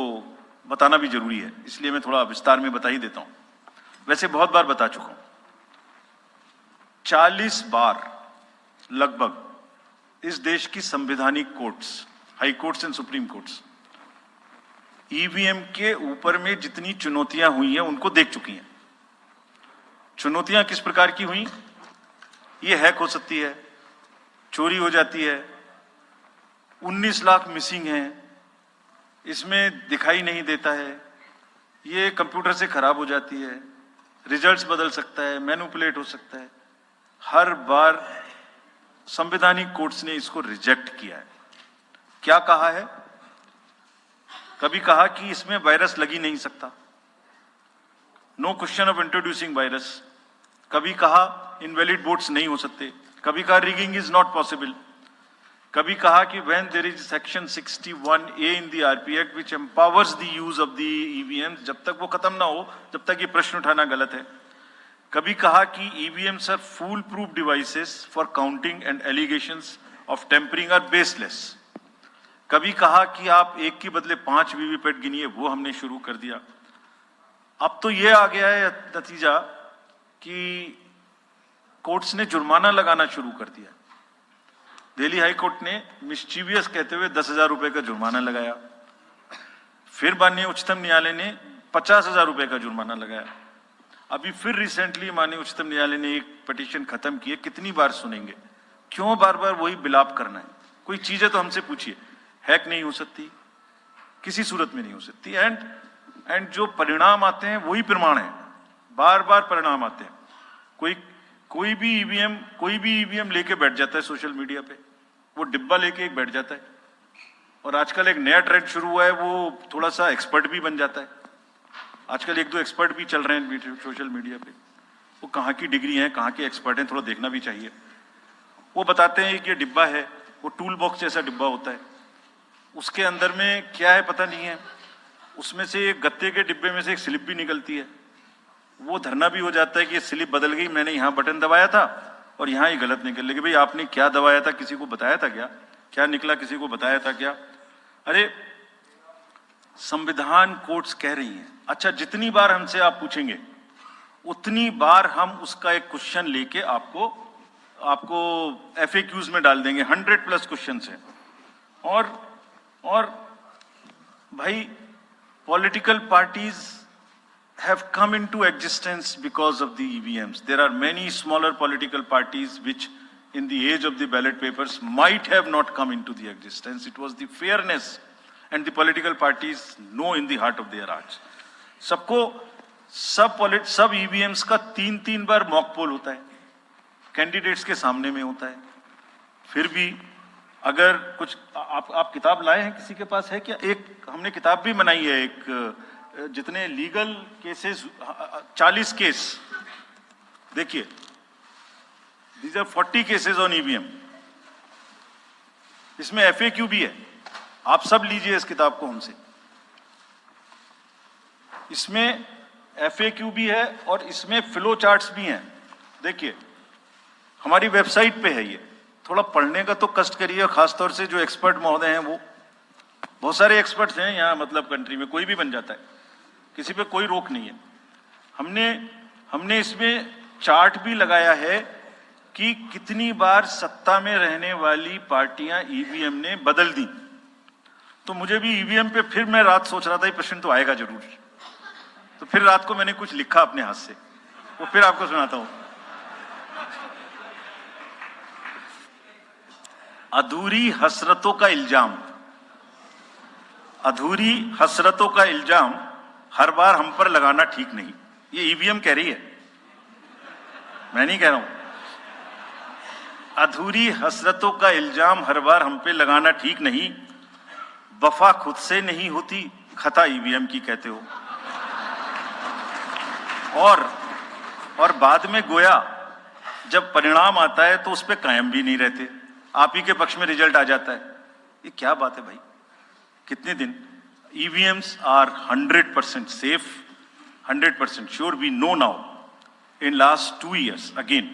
बताना भी जरूरी है, इसलिए मैं थोड़ा विस्तार में बता ही देता हूं। वैसे बहुत बार बता चुका हूं, 40 बार लगभग इस देश की संवैधानिक courts, high courts and supreme courts EVM के ऊपर में जितनी चुनौतियां हुई हैं उनको देख चुकी हैं। चुनौतियां किस प्रकार की हुई? ये हैक हो सकती है, चोरी हो जाती है, 19 लाख मिसिंग हैं, इसमें दिखाई नहीं देता है, ये कंप्यूटर से खराब हो जाती है, रिजल्ट्स बदल सकता है, मैनिपुलेट हो सकता है। हर बार संवैधानिक कोर्ट्स ने इसको रिजेक्ट किया है। क्या कहा है? कभी कहा कि इसमें वायरस लग ही नहीं सकता, no question of introducing virus. कभी कहा इनवैलिड वोट्स नहीं हो सकते, कभी कहा रिगिंग इज नॉट पॉसिबल, कभी कहा कि when there is section 61A in the RP act which empowers the use of the EVMs, जब तक वो खत्म ना हो तब तक ये प्रश्न उठाना गलत है। कभी कहा कि EVMs are fool proof devices for counting and allegations of tampering are baseless. कभी कहा कि आप 1 के बदले 5 वीवीपैट गिनिए, वो हमने शुरू कर दिया। अब तो ये आ गया है नतीजा कि कोर्ट्स ने जुर्माना लगाना शुरू कर दिया। दिल्ली हाई कोर्ट ने मिस्चीवियस कहते हुए 10,000 रुपए का जुर्माना लगाया, फिर माननीय उच्चतम न्यायालय ने 50,000 रुपए का जुर्माना लगाया। अभी फिर रिसेंटली माननीय उच्चतम न्यायालय ने एक पिटीशन खत्म की है। कितनी बार सुनेंगे? क्यों बार बार वही बिलाप करना है? कोई चीजें तो हमसे पूछिए। हैक नहीं हो सकती, किसी सूरत में नहीं हो सकती, एंड जो परिणाम आते हैं वही प्रमाण है, बार बार परिणाम आते हैं। कोई भी ईवीएम लेके बैठ जाता है सोशल मीडिया पे, वो डिब्बा लेके एक बैठ जाता है, और आजकल एक नया ट्रेंड शुरू हुआ है, वो थोड़ा सा एक्सपर्ट भी बन जाता है। आजकल 1-2 एक्सपर्ट भी चल रहे हैं सोशल मीडिया पे, वो कहाँ की डिग्री है, कहाँ के एक्सपर्ट हैं, थोड़ा देखना भी चाहिए। वो बताते हैं कि ये डिब्बा है, वो टूल बॉक्स जैसा डिब्बा होता है, उसके अंदर में क्या है पता नहीं है, उसमें से एक गत्ते के डिब्बे में से एक स्लिप भी निकलती है, वो धरना भी हो जाता है कि ये स्लिप बदल गई, मैंने यहाँ बटन दबाया था और यहाँ ही गलत निकल गई। भाई आपने क्या दबाया था, किसी को बताया था क्या? क्या निकला, किसी को बताया था क्या? अरे संविधान कोर्ट्स कह रही हैं। अच्छा, जितनी बार हमसे आप पूछेंगे उतनी बार हम उसका एक क्वेश्चन लेके आपको FAQs में डाल देंगे। 100+ क्वेश्चंस हैं। और भाई political parties have come into existence because of the EVMs. There are many smaller political parties which in the age of the ballot papers might have not come into the existence. It was the fairness and the political parties know in the heart of their hearts. सब EVMs का 3-3 बार mock poll होता है, candidates के सामने में होता है। फिर भी अगर कुछ आप किताब लाए हैं, किसी के पास है क्या? एक हमने किताब भी बनाई है, एक जितने लीगल केसेस 40 केस, देखिए these are 40 cases on EVM। इसमें FAQ भी है, आप सब लीजिए इस किताब को हमसे। इसमें FAQ भी है और इसमें फ्लो चार्ट्स भी हैं। देखिए हमारी वेबसाइट पे है ये, थोड़ा पढ़ने का तो कष्ट करिए, खासतौर से जो एक्सपर्ट महोदय हैं, वो बहुत सारे एक्सपर्ट्स हैं यहाँ, मतलब कंट्री में कोई भी बन जाता है, किसी पे कोई रोक नहीं है। हमने इसमें चार्ट भी लगाया है कि कितनी बार सत्ता में रहने वाली पार्टियां EVM ने बदल दी। तो मुझे भी EVM पे फिर मैं रात सोच रहा था ये प्रश्न तो आएगा जरूर, तो फिर रात को मैंने कुछ लिखा अपने हाथ से, वो फिर आपको सुनाता हूं। अधूरी हसरतों का इल्जाम, अधूरी हसरतों का इल्जाम हर बार हम पर लगाना ठीक नहीं। ये EVM कह रही है, मैं नहीं कह रहा हूं। अधूरी हसरतों का इल्जाम हर बार हम पे लगाना ठीक नहीं। वफा खुद से नहीं होती, खता EVM की कहते हो। और बाद में गोया जब परिणाम आता है तो उस पे कायम भी नहीं रहते, आप ही के पक्ष में रिजल्ट आ जाता है। ये क्या बात है भाई? कितने दिन? EVMs are 100% safe, 100% sure. We know now. In last 2 years, again,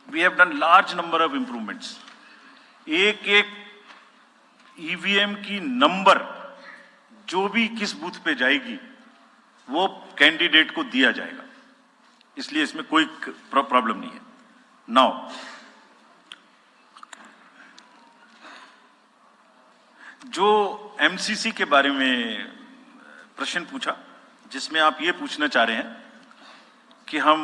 we have done large number of improvements. एक EVM की नंबर जो भी किस बूथ पे जाएगी वो कैंडिडेट को दिया जाएगा, इसलिए इसमें कोई प्रॉब्लम नहीं है। नाउ जो MCC के बारे में प्रश्न पूछा, जिसमें आप ये पूछना चाह रहे हैं कि हम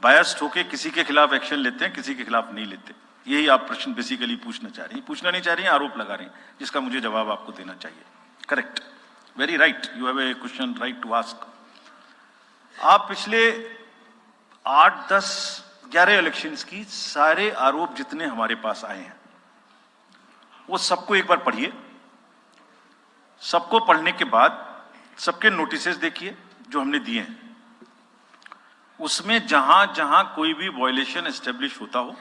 बायस्ड होके किसी के खिलाफ एक्शन लेते हैं, किसी के खिलाफ नहीं लेते, यही आप प्रश्न बेसिकली पूछना चाह रही हैं। पूछना नहीं चाह रही हैं, आरोप लगा रही हैं, जिसका मुझे जवाब आपको देना चाहिए। Correct, very right, you have a question right to ask. आप पिछले 8, 10, 11 इलेक्शंस की सारे आरोप जितने हमारे पास आए हैं वो सबको एक बार पढ़िए। सबको पढ़ने के बाद सबके नोटिसेस देखिए जो हमने दिए हैं, उसमें जहां जहां कोई भी वायलेशन एस्टेब्लिश होता हो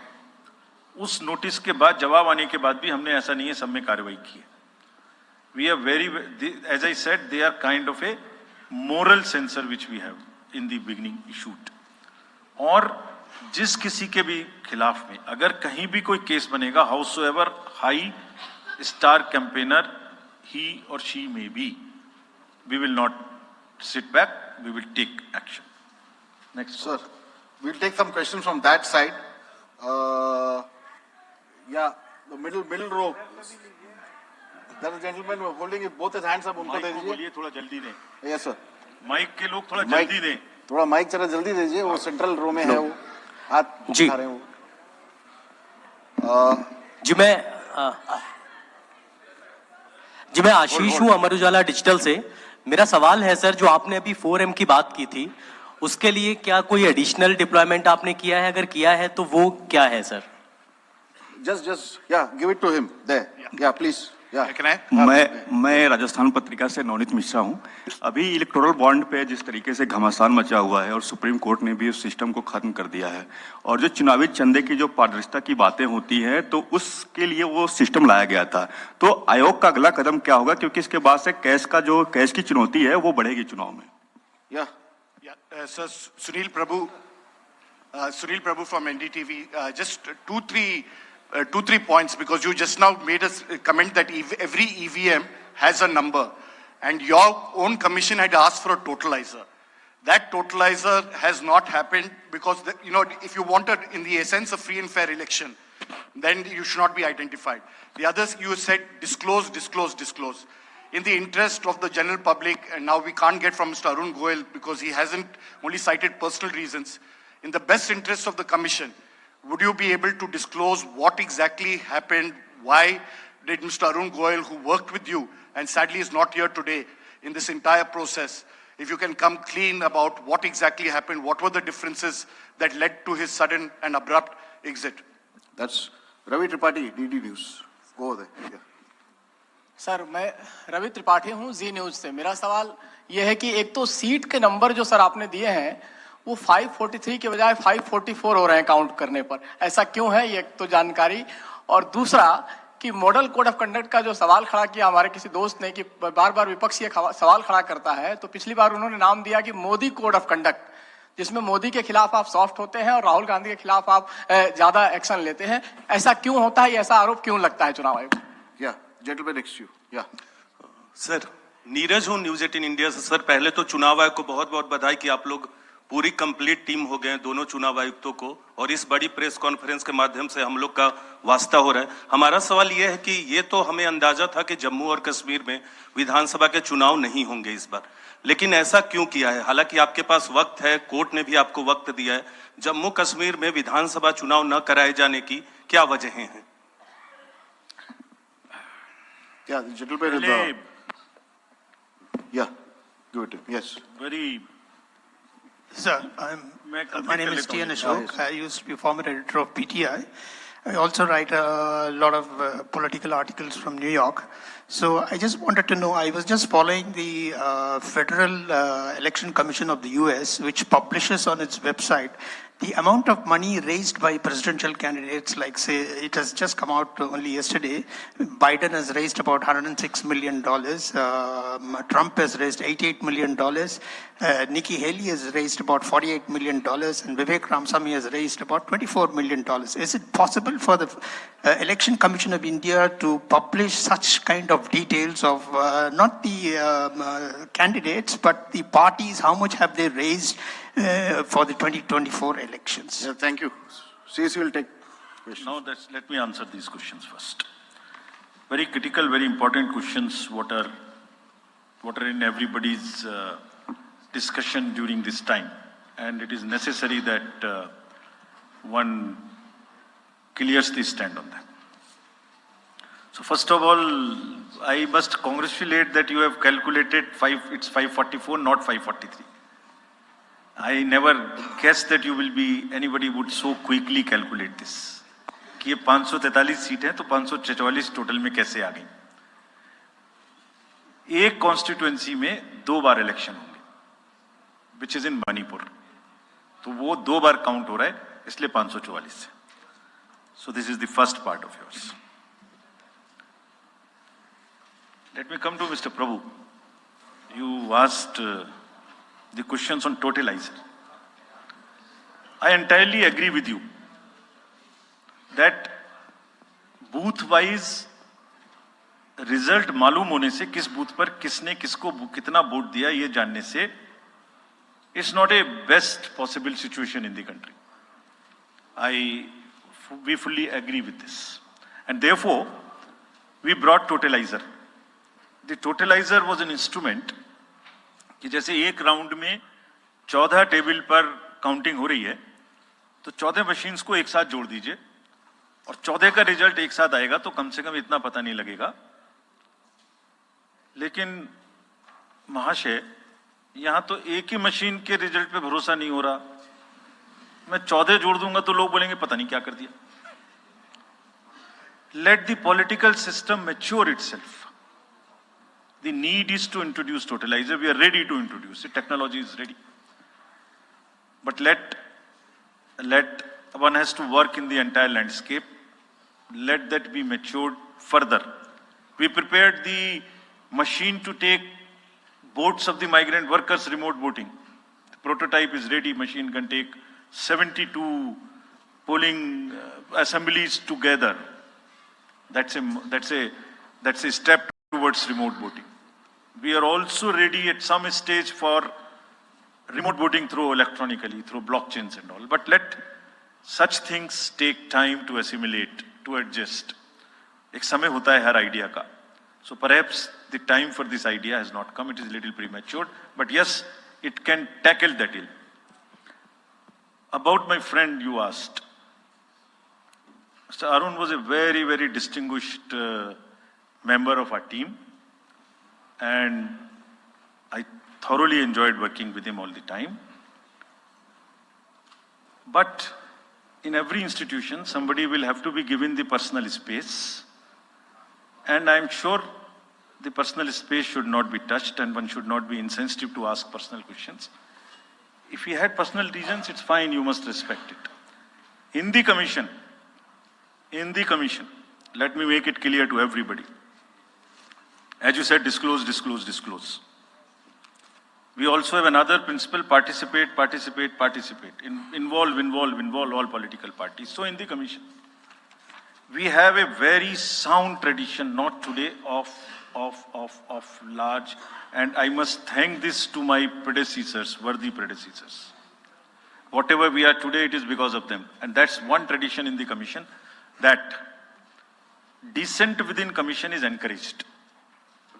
उस नोटिस के बाद, जवाब आने के बाद भी हमने, ऐसा नहीं है सब में कार्रवाई की है। We are very, as I said, they are kind of a moral censor which we have in the beginning issued. और जिस किसी के भी खिलाफ में अगर कहीं भी कोई केस बनेगा, however high star campaigner he or she may be, we will not sit back, we will take action. Next. Sir, we'll take some questions from that side. Yeah, the middle row. There is a gentleman holding both his hands up, उनको दे दीजिए। बोलिए थोड़ा जल्दी दें। Yes sir. Mic के लोग थोड़ा जल्दी दें। थोड़ा माइक जरा जल्दी दीजिए, वो सेंट्रल रो में है, वो हाथ जी उठा रहे हैं वो। जी मैं आशीष हूँ, अमर उजाला डिजिटल से। मेरा सवाल है सर, जो आपने अभी 4M की बात की थी, उसके लिए क्या कोई एडिशनल डिप्लॉयमेंट आपने किया है? अगर किया है तो वो क्या है sir? Just yeah, give it to him there. Yeah, please. Yeah. मैं राजस्थान पत्रिका से नवनीत मिश्रा हूं। अभी इलेक्टोरल बॉन्ड पे जिस तरीके से घमासान मचा हुआ है और सुप्रीम कोर्ट ने भी उस सिस्टम को खत्म कर दिया है, और जो चुनावी चंदे की जो पारदर्शिता की बातें होती है तो उसके लिए वो सिस्टम लाया गया था। तो आयोग का अगला कदम क्या होगा, क्योंकि इसके बाद से कैश की चुनौती है वो बढ़ेगी चुनाव में। Yeah. Sir, Sunil Prabhu from NDTV. Just two, three points, because you just now made a comment that every EVM has a number, and your own commission had asked for a totalizer. That totalizer has not happened because, if you wanted in the essence of free and fair election, then you should not be identified. The others, you said disclose, disclose, disclose. In the interest of the general public, and now we can't get from Mr. Arun Goel because he hasn't only cited personal reasons. In the best interest of the commission, would you be able to disclose what exactly happened? Why did Mr. Arun Goel, who worked with you and sadly is not here today in this entire process, if you can come clean about what exactly happened, what were the differences that led to his sudden and abrupt exit? That's Ravi Tripathi, DD News. Go over there. Yeah. Sir, मैं रवि त्रिपाठी हूं जी news से। मेरा सवाल यह है कि एक तो सीट के नंबर जो सर आपने दिए हैं वो 543 के बजाय 544 हो रहे हैं काउंट करने पर, ऐसा क्यों है? ये एक तो जानकारी। और दूसरा कि मॉडल कोड ऑफ कंडक्ट का जो सवाल खड़ा किया हमारे किसी दोस्त ने कि बार बार विपक्ष ये सवाल खड़ा करता है, तो पिछली बार उन्होंने नाम दिया कि मोदी कोड ऑफ कंडक्ट, जिसमें मोदी के खिलाफ आप सॉफ्ट होते हैं और राहुल गांधी के खिलाफ आप ज्यादा एक्शन लेते हैं। ऐसा क्यों होता है? ऐसा आरोप क्यों लगता है चुनाव आयोग? Gentleman next to you. Yeah. Sir, Neeraj हूँ न्यूज 18 इंडिया से। सर, पहले तो चुनाव आयोग को बहुत बहुत बधाई कि आप लोग पूरी कंप्लीट टीम हो गए हैं, दोनों चुनाव आयुक्तों को, और इस बड़ी प्रेस कॉन्फ्रेंस के माध्यम से हम लोग का वास्ता हो रहा है। हमारा सवाल ये है कि ये तो हमें अंदाजा था कि जम्मू और कश्मीर में विधानसभा के चुनाव नहीं होंगे इस बार, लेकिन ऐसा क्यों किया है? हालांकि आपके पास वक्त है, कोर्ट ने भी आपको वक्त दिया है। जम्मू कश्मीर में विधानसभा चुनाव न कराए जाने की क्या वजहें हैं? Yeah, the gentleman in the... Yeah, go ahead. Yes. Very. Sir, my name is T.N. Ashok. I used to be former editor of PTI. I also write a lot of political articles from New York. So I just wanted to know, I was just following the Federal Election Commission of the US, which publishes on its website the amount of money raised by presidential candidates. Like, say, it has just come out only yesterday. Biden has raised about $106 million. Trump has raised $88 million. Nikki Haley has raised about $48 million. And Vivek Ramaswamy has raised about $24 million. Is it possible for the Election Commission of India to publish such kind of details of not the candidates, but the parties? How much have they raised for the 2024 elections? Yeah, thank you. CSC will take questions. Now let me answer these questions first. Very critical, very important questions. What are in everybody's discussion during this time, and it is necessary that one clears the stand on that. So first of all, I must congratulate that you have calculated it's 544, not 543. I never guessed that anybody would so quickly calculate this. कि ये 543 seat है तो 544 total में कैसे आ गई? एक constituency में 2 बार election होंगे, विच इज इन मणिपुर, तो वो 2 बार काउंट हो रहा है, इसलिए 544 से. So this is the first part of yours. Let me come to Mr. Prabhu. You asked the questions on totalizer. I entirely agree with you that booth wise result मालूम होने से किस बूथ पर किसने किसको कितना वोट दिया ये जानने से it's not a best possible situation in the country. We fully agree with this, and therefore we brought totalizer. The totalizer was an instrument कि जैसे एक राउंड में 14 टेबल पर काउंटिंग हो रही है तो 14 मशीन्स को एक साथ जोड़ दीजिए और 14 का रिजल्ट एक साथ आएगा तो कम से कम इतना पता नहीं लगेगा. लेकिन महाशय यहां तो एक ही मशीन के रिजल्ट पे भरोसा नहीं हो रहा, मैं 14 जोड़ दूंगा तो लोग बोलेंगे पता नहीं क्या कर दिया. Let the political system mature itself. The need is to introduce totalizer. We are ready to introduce it. Technology is ready. But let one has to work in the entire landscape. Let that be matured further. We prepared the machine to take votes of the migrant workers remote voting. prototype is ready, machine can take 72 polling assemblies together. That's a step towards remote voting. We are also ready at some stage for remote voting through electronically, through blockchains and all. But let such things take time to assimilate, to adjust. एक समय होता है हर idea का. So perhaps the time for this idea has not come. It is a little premature, but yes, it can tackle that ill. About my friend you asked. Mr. Arun was a very, very distinguished member of our team, and I thoroughly enjoyed working with him all the time. But in every institution, somebody will have to be given the personal space, and I'm sure the personal space should not be touched, and one should not be insensitive to ask personal questions. If he had personal reasons, it's fine, you must respect it. In the commission, let me make it clear to everybody. As you said, disclose, disclose, disclose. We also have another principle, participate. Involve all political parties. So in the commission, we have a very sound tradition, not today, of large, and I must thank this to my predecessors, worthy predecessors. Whatever we are today, it is because of them. And that's one tradition in the commission, that dissent within commission is encouraged.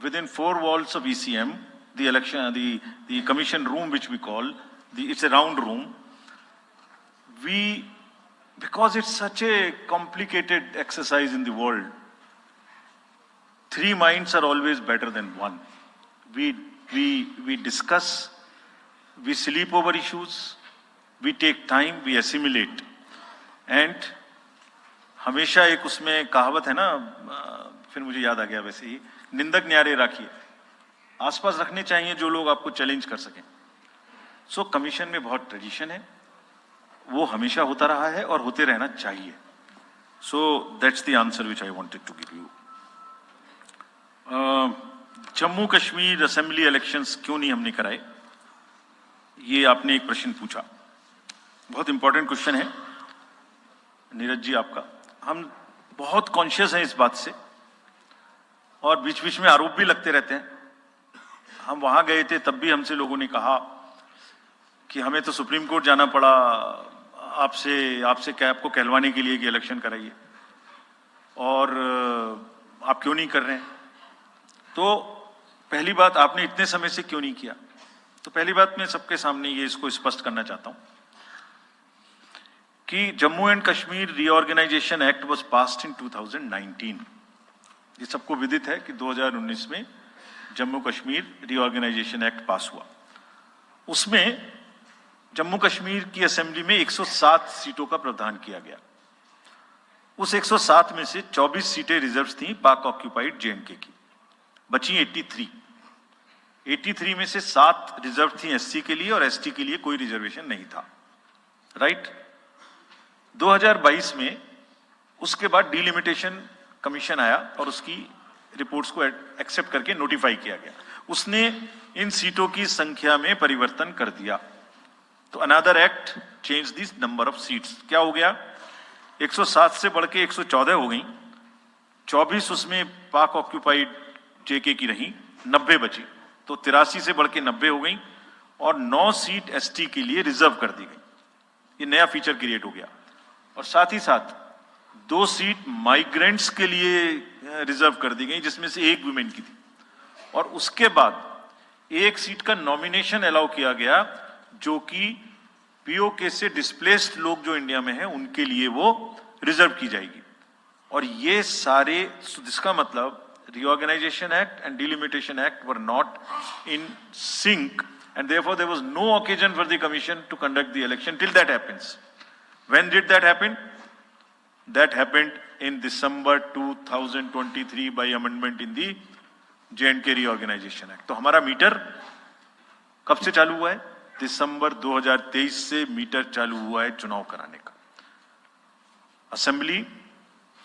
Within four walls of ECM, the commission room, which we call, it's a round room, because it's such a complicated exercise in the world, three minds are always better than one. We discuss, we sleep over issues, we take time, we assimilate. And हमेशा एक उसमें कहावत है ना, फिर मुझे याद आ गया वैसे ही, निंदक न्यारे राखिए, आसपास रखने चाहिए जो लोग आपको चैलेंज कर सकें. सो कमीशन में बहुत ट्रेडिशन है, वो हमेशा होता रहा है और होते रहना चाहिए. So that's the answer which I wanted to give you. Jammu Kashmir assembly elections क्यों नहीं हमने कराए, ये आपने एक प्रश्न पूछा. बहुत इंपॉर्टेंट क्वेश्चन है नीरज जी आपका. हम बहुत कॉन्शियस हैं इस बात से, और बीच बीच में आरोप भी लगते रहते हैं. हम वहां गए थे, तब भी हमसे लोगों ने कहा कि हमें तो सुप्रीम कोर्ट जाना पड़ा आपसे क्या आपको कहलवाने के लिए कि इलेक्शन कराइए, और आप क्यों नहीं कर रहे हैं. तो पहली बात, आपने इतने समय से क्यों नहीं किया. तो पहली बात मैं सबके सामने ये इसको स्पष्ट करना चाहता हूं कि Jammu and Kashmir reorganisation act was passed in 2019. ये सबको विदित है कि 2019 में Jammu Kashmir reorganisation act pass हुआ. उसमें जम्मू कश्मीर की असेंबली में 107 सीटों का प्रावधान किया गया. उस 107 में से 24 सीटें रिजर्व थी पाक ऑक्यूपाइड जेएंडके की, बची 83. 83 में से 7 रिजर्व थी एससी के लिए, और एसटी के लिए कोई रिजर्वेशन नहीं था. राइट. 2022 में उसके बाद डिलिमिटेशन कमीशन आया और उसकी रिपोर्ट्स को एक्सेप्ट करके नोटिफाई किया गया. उसने इन सीटों की संख्या में परिवर्तन कर दिया. तो another act change this number of seats. क्या हो गया, 107 से बढ़ के 114 हो गई. 24 उसमें पाक ऑक्यूपाइड जेके की रही, 90 बची. तो 83 से बढ़ के 90 हो गई, और 9 सीट एसटी के लिए रिजर्व कर दी गई. ये नया फीचर क्रिएट हो गया. और साथ ही साथ 2 सीट माइग्रेंट्स के लिए रिजर्व कर दी गई, जिसमें से 1 वुमेन की थी. और उसके बाद 1 सीट का नॉमिनेशन अलाउ किया गया, जो कि पीओके से डिस्प्लेस्ड लोग जो इंडिया में हैं उनके लिए वो रिजर्व की जाएगी. और ये सारे, जिसका मतलब reorganization act and delimitation act were not in sync, and therefore there was no occasion for the commission to conduct the election till that happens. When did that happen? That happened in December 2023 by amendment in the J&K reorganization act. तो हमारा metre कब से चालू हुआ है? दिसंबर 2023 से metre चालू हुआ है चुनाव कराने का. असेंबली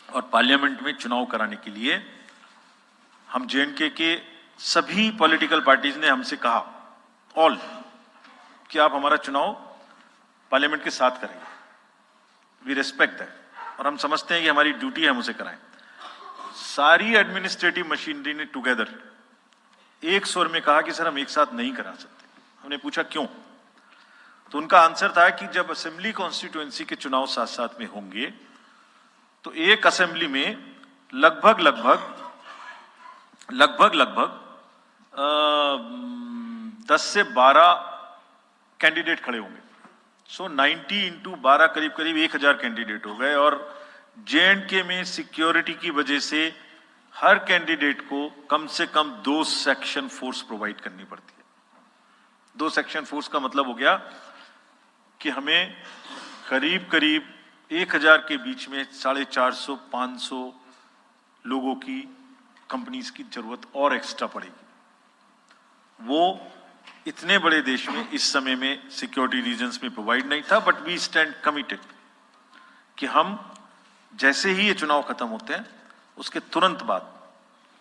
और पार्लियामेंट में चुनाव कराने के लिए हम J&K के सभी पॉलिटिकल पार्टीज ने हमसे कहा, ऑल, कि आप हमारा चुनाव पार्लियामेंट के साथ करेंगे, वी रेस्पेक्ट दैट, और हम समझते हैं कि हमारी ड्यूटी है हम उसे कराएं। सारी एडमिनिस्ट्रेटिव मशीनरी ने टुगेदर एक स्वर में कहा कि सर हम एक साथ नहीं करा सकते। हमने पूछा क्यों, तो उनका आंसर था कि जब असेंबली कॉन्स्टिट्यूएंसी के चुनाव साथ साथ में होंगे तो एक असेंबली में लगभग 10 से 12 कैंडिडेट खड़े होंगे। सो 90 इंटू 12 करीब 1000 कैंडिडेट हो गए, और J&K में सिक्योरिटी की वजह से हर कैंडिडेट को कम से कम 2 सेक्शन फोर्स प्रोवाइड करनी पड़ती है। 2 सेक्शन फोर्स का मतलब हो गया कि हमें करीब 1000 के बीच में 450-500 लोगों की कंपनीज की जरूरत और एक्स्ट्रा पड़ेगी। वो इतने बड़े देश में इस समय में सिक्योरिटी रीजंस में प्रोवाइड नहीं था, बट वी स्टैंड कमिटेड कि हम जैसे ही ये चुनाव खत्म होते हैं उसके तुरंत बाद,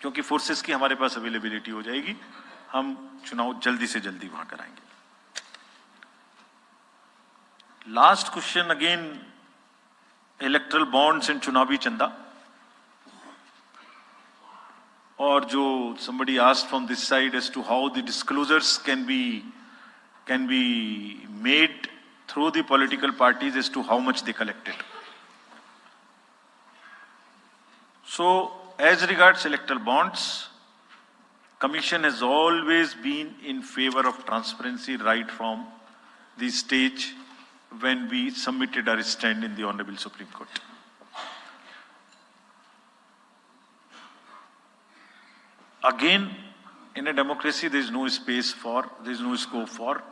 क्योंकि फोर्सेस की हमारे पास अवेलेबिलिटी हो जाएगी, हम चुनाव जल्दी से जल्दी वहां कराएंगे। Last question again, erectile bonds and चुनावी चंदा, और जो somebody asked from this side as to how the disclosures can be made through the political parties as to how much they collected. So as regards electoral bonds, Commission has always been in favor of transparency right from the stage when we submitted our stand in the Honorable Supreme Court. Again, in a democracy, there is no scope for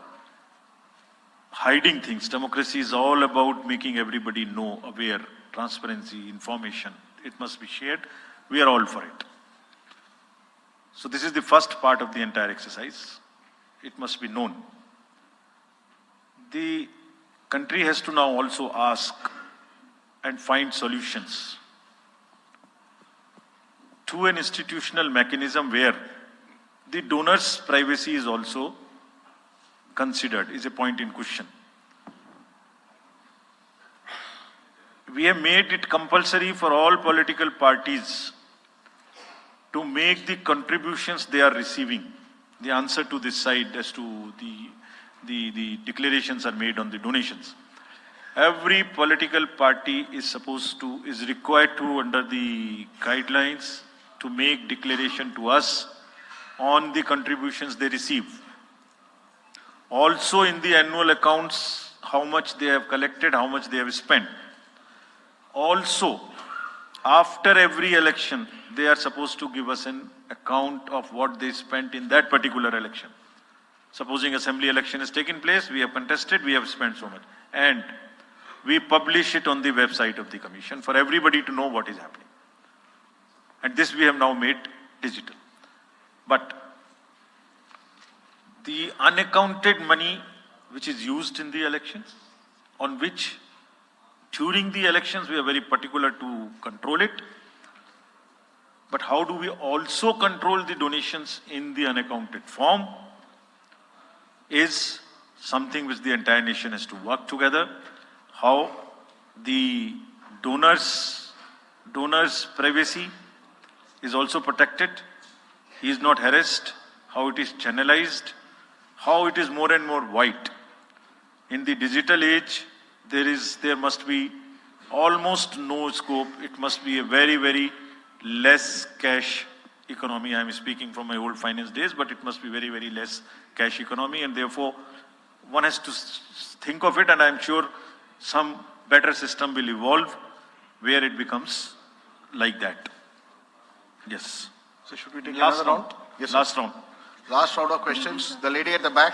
hiding things. Democracy is all about making everybody know, aware, transparency, information. It must be shared. We are all for it. So this is the first part of the entire exercise. It must be known. The country has to now also ask and find solutions to an institutional mechanism where the donor's privacy is also considered, is a point in question. We have made it compulsory for all political parties to make the contributions they are receiving. The answer to this side as to the declarations are made on the donations. Every political party is required to, under the guidelines, to make declaration to us on the contributions they receive. Also in the annual accounts, how much they have collected, how much they have spent. Also, after every election, they are supposed to give us an account of what they spent in that particular election. Supposing assembly election has taken place, we have contested, we have spent so much. And we publish it on the website of the Commission for everybody to know what is happening. And this we have now made digital. But the unaccounted money which is used in the elections, on which during the elections we are very particular to control it. But how do we also control the donations in the unaccounted form is something which the entire nation has to work together. How the donor's privacy is also protected, he is not harassed, how it is channelized, how it is more and more white. In the digital age, there must be almost no scope. It must be a very, very less cash economy. I am speaking from my old finance days, but it must be very, very less cash economy, and therefore one has to think of it, and I am sure some better system will evolve where it becomes like that. Yes. So should we take Last another round? round. Yes, Last sir. round. Last round of questions. The lady at the back.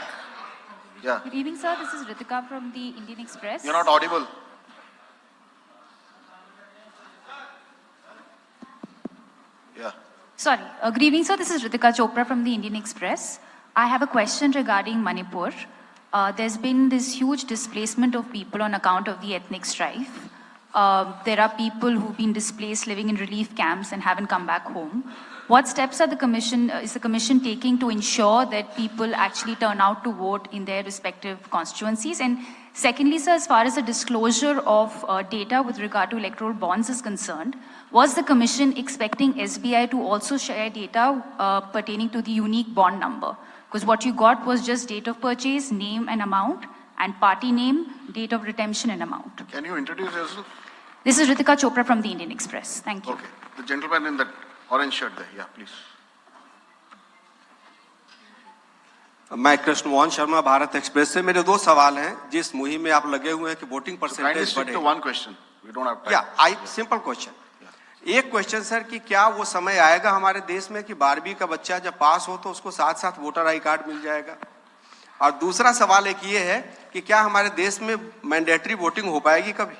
Yeah. Good evening, sir. This is Ritika from the Indian Express. You're not audible. Yeah. Sorry. Good evening, sir. This is Ritika Chopra from the Indian Express. I have a question regarding Manipur. There's been this huge displacement of people on account of the ethnic strife. There are people who've been displaced living in relief camps and haven't come back home. What steps are is the commission taking to ensure that people actually turn out to vote in their respective constituencies? And secondly, sir, as far as the disclosure of data with regard to electoral bonds is concerned, was the commission expecting SBI to also share data pertaining to the unique bond number? Because what you got was just date of purchase, name and amount, and party name, date of redemption and amount. Can you introduce yourself? This is Ritika Chopra from the Indian Express. Thank you. Okay. The gentleman in that orange shirt there. Yeah, please. मैं Krishnamohan Sharma Bharat express से मेरे दो सवाल हैं जिस मुहिम में आप लगे हुए हैं कि वोटिंग Kindly परसेंटेज stick बढ़े to one question. We don't have time. या आई सिंपल क्वेश्चन एक क्वेश्चन सर कि क्या वो समय आएगा हमारे देश में कि 12वीं का बच्चा जब पास हो तो उसको साथ साथ वोटर आई कार्ड मिल जाएगा और दूसरा सवाल एक ये है कि क्या हमारे देश में मैंडेटरी वोटिंग हो पाएगी कभी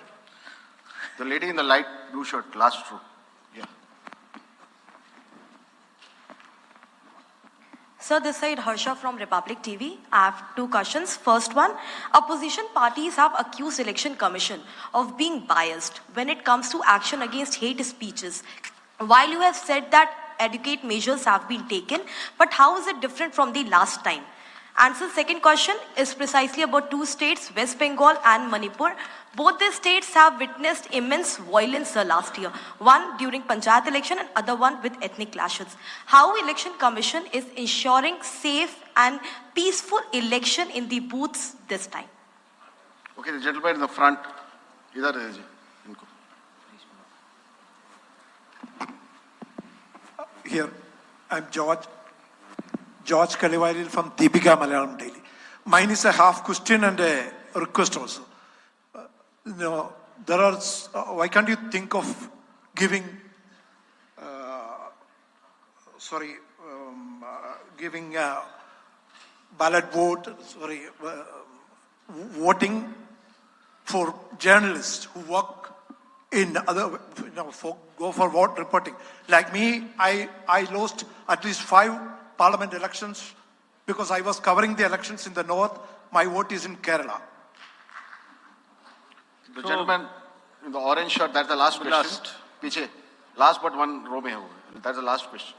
The lady in the light blue shirt, last row. Yeah. Sir, this side Harsha from Republic TV. I have two questions. First one, opposition parties have accused Election Commission of being biased when it comes to action against hate speeches. While you have said that adequate measures have been taken, but how is it different from the last time? And so second question is precisely about two states, West Bengal and Manipur. Both these states have witnessed immense violence last year. One during Panchayat election and other one with ethnic clashes. How Election Commission is ensuring safe and peaceful election in the booths this time? Okay, the gentleman in the front. Idhar hai ji, inko. Here, I'm George Kalivaril from Deepika Malayalam Daily. Mine is a half question and a request also. There are, why can't you think of giving, giving ballot vote, voting for journalists who work in other, go for vote reporting. Like me, I lost at least 5 parliament elections because I was covering the elections in the north. My vote is in Kerala. The gentleman in the orange shirt, that's the last question. Last. Piche. Last but one row mein ho. That's the last question.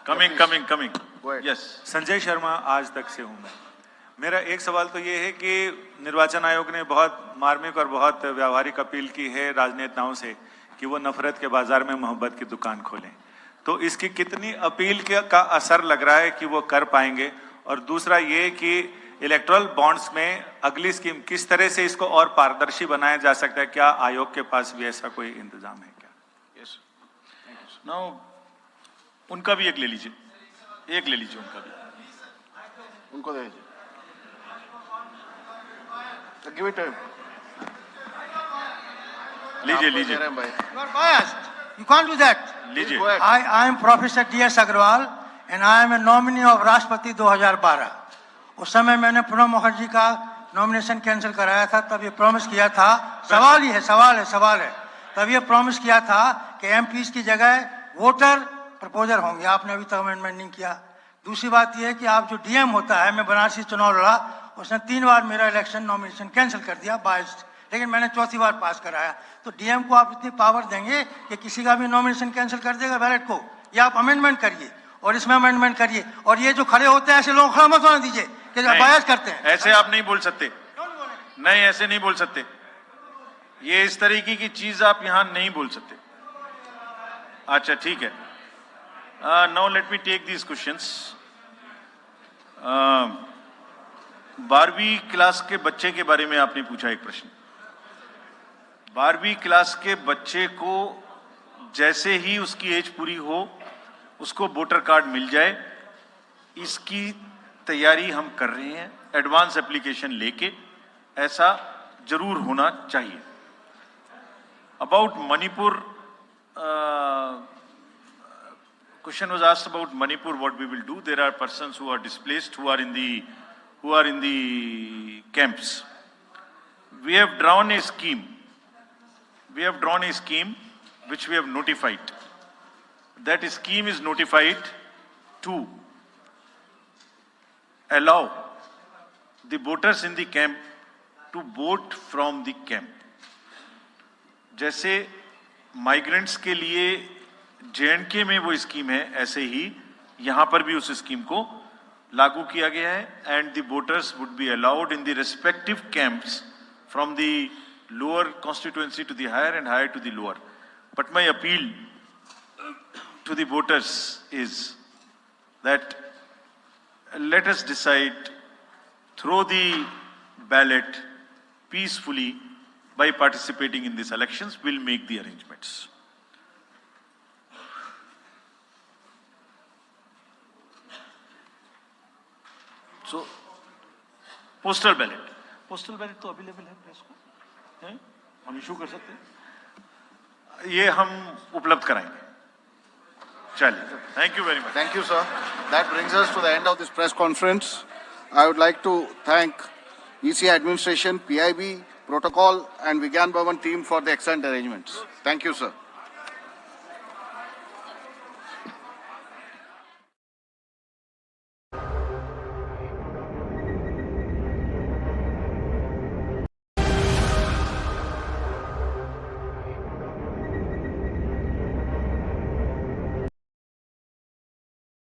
Coming. Go ahead. Yes. Sanjay Sharma आज तक से हूं मैं मेरा एक सवाल तो ये है कि निर्वाचन आयोग ने बहुत मार्मिक और बहुत व्यावहारिक अपील की है राजनेताओं से कि वो नफरत के बाजार में मोहब्बत की दुकान खोलें तो इसकी कितनी अपील का असर लग रहा है कि वो कर पाएंगे और दूसरा ये कि इलेक्टोरल बॉन्ड्स में अगली स्कीम किस तरह से इसको और पारदर्शी बनाया जा सकता है क्या आयोग के पास भी ऐसा कोई इंतजाम है क्या Yes. नाउ उनका भी एक ले लीजिए उनका भी उनको दे दीजिए. Give it to him. लीजिए You are biased. You can't do that. लीजिए Go ahead. I am Professor T.S. Agrawal and I am a nominee of राष्ट्रपति 2012. उस समय मैंने प्रणब मुखर्जी का नॉमिनेशन कैंसिल कराया था तब ये प्रॉमिस किया था सवाल है तब ये प्रॉमिस किया था कि एमपीज की जगह वोटर प्रपोजर होंगे आपने अभी तक अमेंडमेंट नहीं किया दूसरी बात यह है कि आप जो डीएम होता है मैं बनारसी चुनाव लड़ा उसने 3 बार मेरा इलेक्शन नॉमिनेशन कैंसिल कर दिया बाइस्ड लेकिन मैंने चौथी बार पास कराया तो डीएम को आप इतनी पावर देंगे कि किसी का भी नॉमिनेशन कैंसिल कर देगा बैलेट को या आप अमेंडमेंट करिए और इसमें अमेंडमेंट करिए और ये जो खड़े होते हैं ऐसे लोग खड़ा मत होने दीजिए कि बायस करते हैं ऐसे आप नहीं बोल सकते नहीं ऐसे नहीं बोल सकते ये इस तरीके की चीज आप यहां नहीं बोल सकते अच्छा ठीक है now let me take these questions 12वीं क्लास के बच्चे के बारे में आपने पूछा एक प्रश्न 12वीं क्लास के बच्चे को जैसे ही उसकी एज पूरी हो उसको वोटर कार्ड मिल जाए इसकी तैयारी हम कर रहे हैं एडवांस एप्लीकेशन लेके ऐसा जरूर होना चाहिए about Manipur question was asked about Manipur what we will do there are persons who are displaced who are in the camps we have drawn a scheme which we have notified that scheme is notified to allow the voters in the camp to vote from the camp. जैसे migrants के लिए J&K में वो scheme है, ऐसे ही यहां पर भी उस स्कीम को लागू किया गया है, and the voters would be allowed in the respective camps from the lower constituency to the higher and higher to the lower. But my appeal to the voters is that let us decide through the ballot peacefully by participating in these elections. We'll make the arrangements. So, postal ballot तो available है press को, हैं? हम issue कर सकते हैं, ये हम उपलब्ध कराएंगे. Thank you very much. Thank you, sir. That brings us to the end of this press conference. I would like to thank EC administration, PIB, protocol, and Vigyan Bhavan team for the excellent arrangements. Thank you, sir.